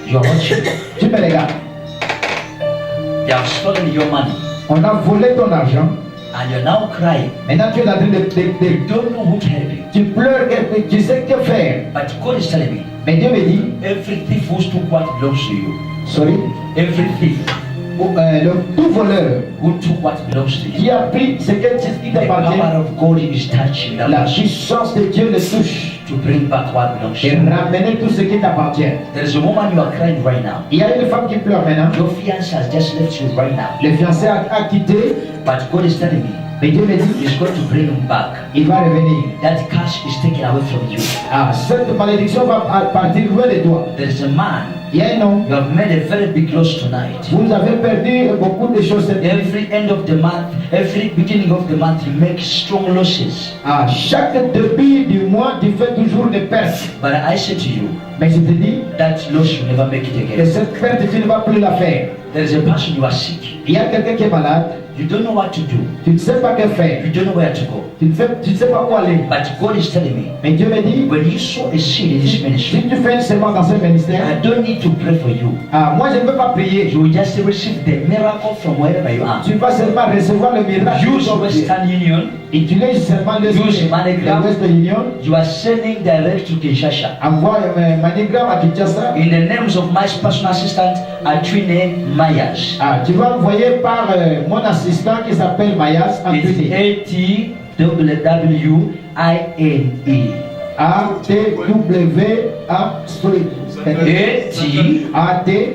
You are watching. Tu me regardes. They have stolen your money. On a volé ton argent. And you're now crying. Maintenant tu es en train You de don't know who to help you. tu pleures, tu sais que faire. But God is telling me, Mais Dieu me dit, every thief who took what belongs to you, sorry, every thief tout voleur who took what belongs to qui you, a pris ce qui the t'appartient, power of God is touching that la person puissance de Dieu le touche to bring back what belongs to et you. ramener tout ce qui t'appartient. There is a woman you are crying right now. Il y a une femme qui pleure maintenant. Your fiance has just left you right now. Le fiancé a quitté, But God is telling me, mais Dieu me dit, He's going to bring him back. il va revenir. That curse is taken away from you. Ah, cette malédiction va partir loin de toi. There is a man, Il y a un homme, you have made a very big loss tonight. vous avez perdu beaucoup de choses cette nuit. Every end of the month, every beginning of the month, you make strong losses. À chaque début du mois, tu fais toujours des pertes. But I say to you, Mais je te dis that loss you never make it que again. cette perte, tu ne vas plus la faire. There is a person you are sick. Il y a quelqu'un qui est malade, You don't know what to do. tu ne sais pas que faire, You don't know where to go. tu ne sais pas où aller. But God is telling me, Mais Dieu me dit, when you sow a seed in this si ministry, tu fais une semence dans ce ministère, I don't need to pray for you. moi je ne veux pas prier. You will just receive the miracle from wherever you are. Tu vas seulement recevoir le miracle. Use Western Union. Utilise seulement le Use MoneyGram. Western Union. You are sending direct to Kinshasa. Envoie MoneyGram à Kinshasa. In the names of my personal assistant, Atwine Mayas. Tu vas envoyer par mon assistant qui s'appelle Mayas en It's Tunisie. ATWWINE. A-T-W-A sorry. A-T-W-I-N-E.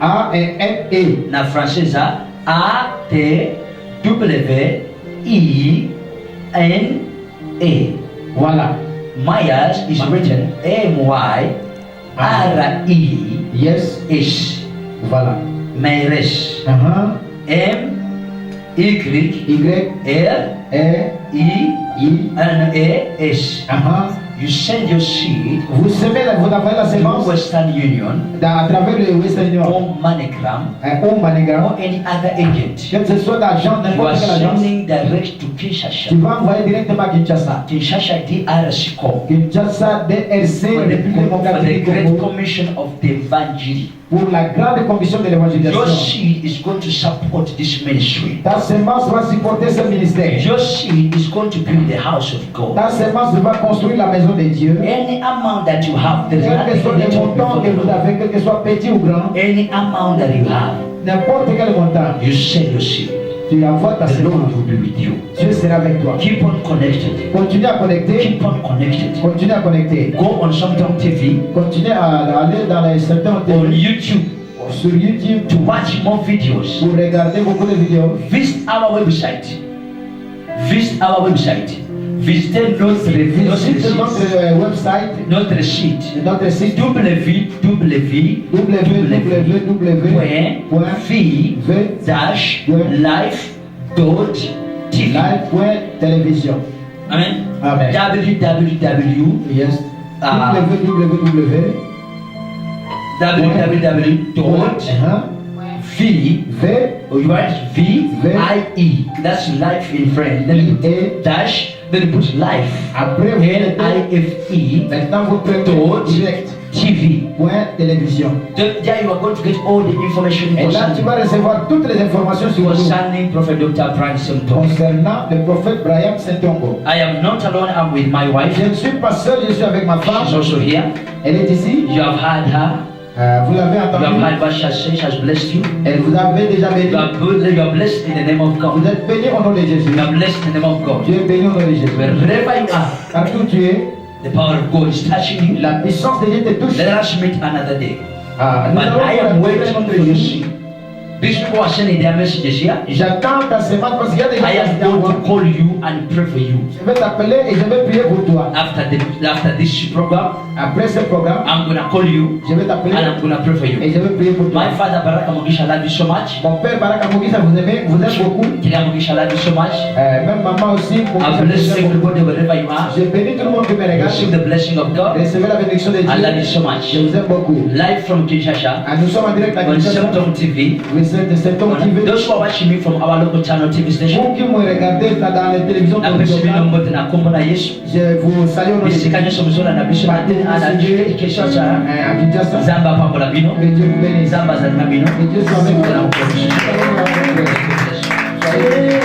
A-T-W-I-N-E. Na francesa A-T-W-I-N-E. Voilà. Mayas is written M-Y-R-E-S. Yes. Voilà. Mayres. Uh-huh. M-Y-R-E-E-N-E-S. Uh-huh. You send your seed Vous semez, vous envoyez la to semence Western Union à travers le Western Union. or MoneyGram Au MoneyGram. or any other agent. Que ce soit d'argent, You are n'importe quelle agence. sending direct to Kinshasa. Tu vas envoyer directement à Kinshasa. Kinshasa DRC Congo. Kinshasa, DRC, For République the démocratique du Great Congo. Commission of the Evangel. Pour la grande commission de Your l'évangélisation. seed is going to support this ministry. Ta semence va supporter ce ministère. Your seed is going to build the house of God. Ta semence va construire la maison de Dieu. Any amount that you have, there is Quel que soit nothing le little montant que before vous God. avez, quel que soit petit ou grand, Any amount that you have, n'importe quel montant, you sell your seed. tu envoies ta The Lord semence. will be with you. Dieu sera avec toi. Keep on connected. Continue à connecter. Keep on connected. Continue à connecter. Go on Something TV, Continue à aller dans les certains on télé, YouTube, sur YouTube to watch more videos. pour regarder beaucoup de vidéos. Visit our website. Visit our website. Visitez notre Visite notre site. website, Notre site. notre site www.life.tv. live.television. Amen. Amen. www. Yes. Ah. www.vie. You write VIE. That's life in French. Then you put dash. Then you put life. Après, vous mettez, LIFE. maintenant vous prenez direct. TV. Télévision. There you are going to get all the information Et là, tu vas recevoir toutes les informations sur vous concerning Prophet Dr. Brian Simpson. concernant le prophète Brian Saint-Ongo. I am not alone, I'm with my wife. Je ne suis pas seul, je suis avec ma She's femme. also here. Elle est ici. You have heard her. Vous l'avez You have entendu. heard what she has said. She has blessed you. Elle vous avait déjà béni. You are blessed in the name of Vous God. êtes béni au nom de Jésus. You are blessed in the name of God. Tu es béni au nom de Jésus. Wherever you are, Partout où tu es, the power of God is touching you. la puissance de Dieu te touche. Let us meet another day. Nous But allons I am rencontrer waiting notre for your Jésus. seed. These people are sending their messages here. J'attends ta semence parce qu'il y a des gens I qui am t'envoient. going to call you and pray for you. Je vais t'appeler et je vais prier pour toi. After this program, Après ce programme, I'm going to call you je vais t'appeler and I'm going to pray for et you. je vais prier pour toi. My father Baraka Mogisha love you so much. Mon père Baraka Mogisa vous aime beaucoup. Kila Mogisha love you so much. Même maman aussi. I bless everybody wherever you are. Je bénis tout le monde qui me regarde. Receive the blessing of God. Recevez la bénédiction de I love you Dieu. so much. Je vous aime beaucoup. Live from Kinshasa Nous sommes en direct à on Kinshasa. Symptom TV. Vous cet homme qui veut. Those who are watching me from our local channel TV station, Vous qui me regardez dans la télévision, na peshimino mbote na kombo na Yesu. je vous salue au nom de Jésus. Bisika nyonso muzola na biso na tene ana jure kesho cha À Kinshasa. Zamba pambola bino. Que Dieu vous bénisse. Zamba za na bino. Que Dieu soit avec vous. Na mkono. Soyez-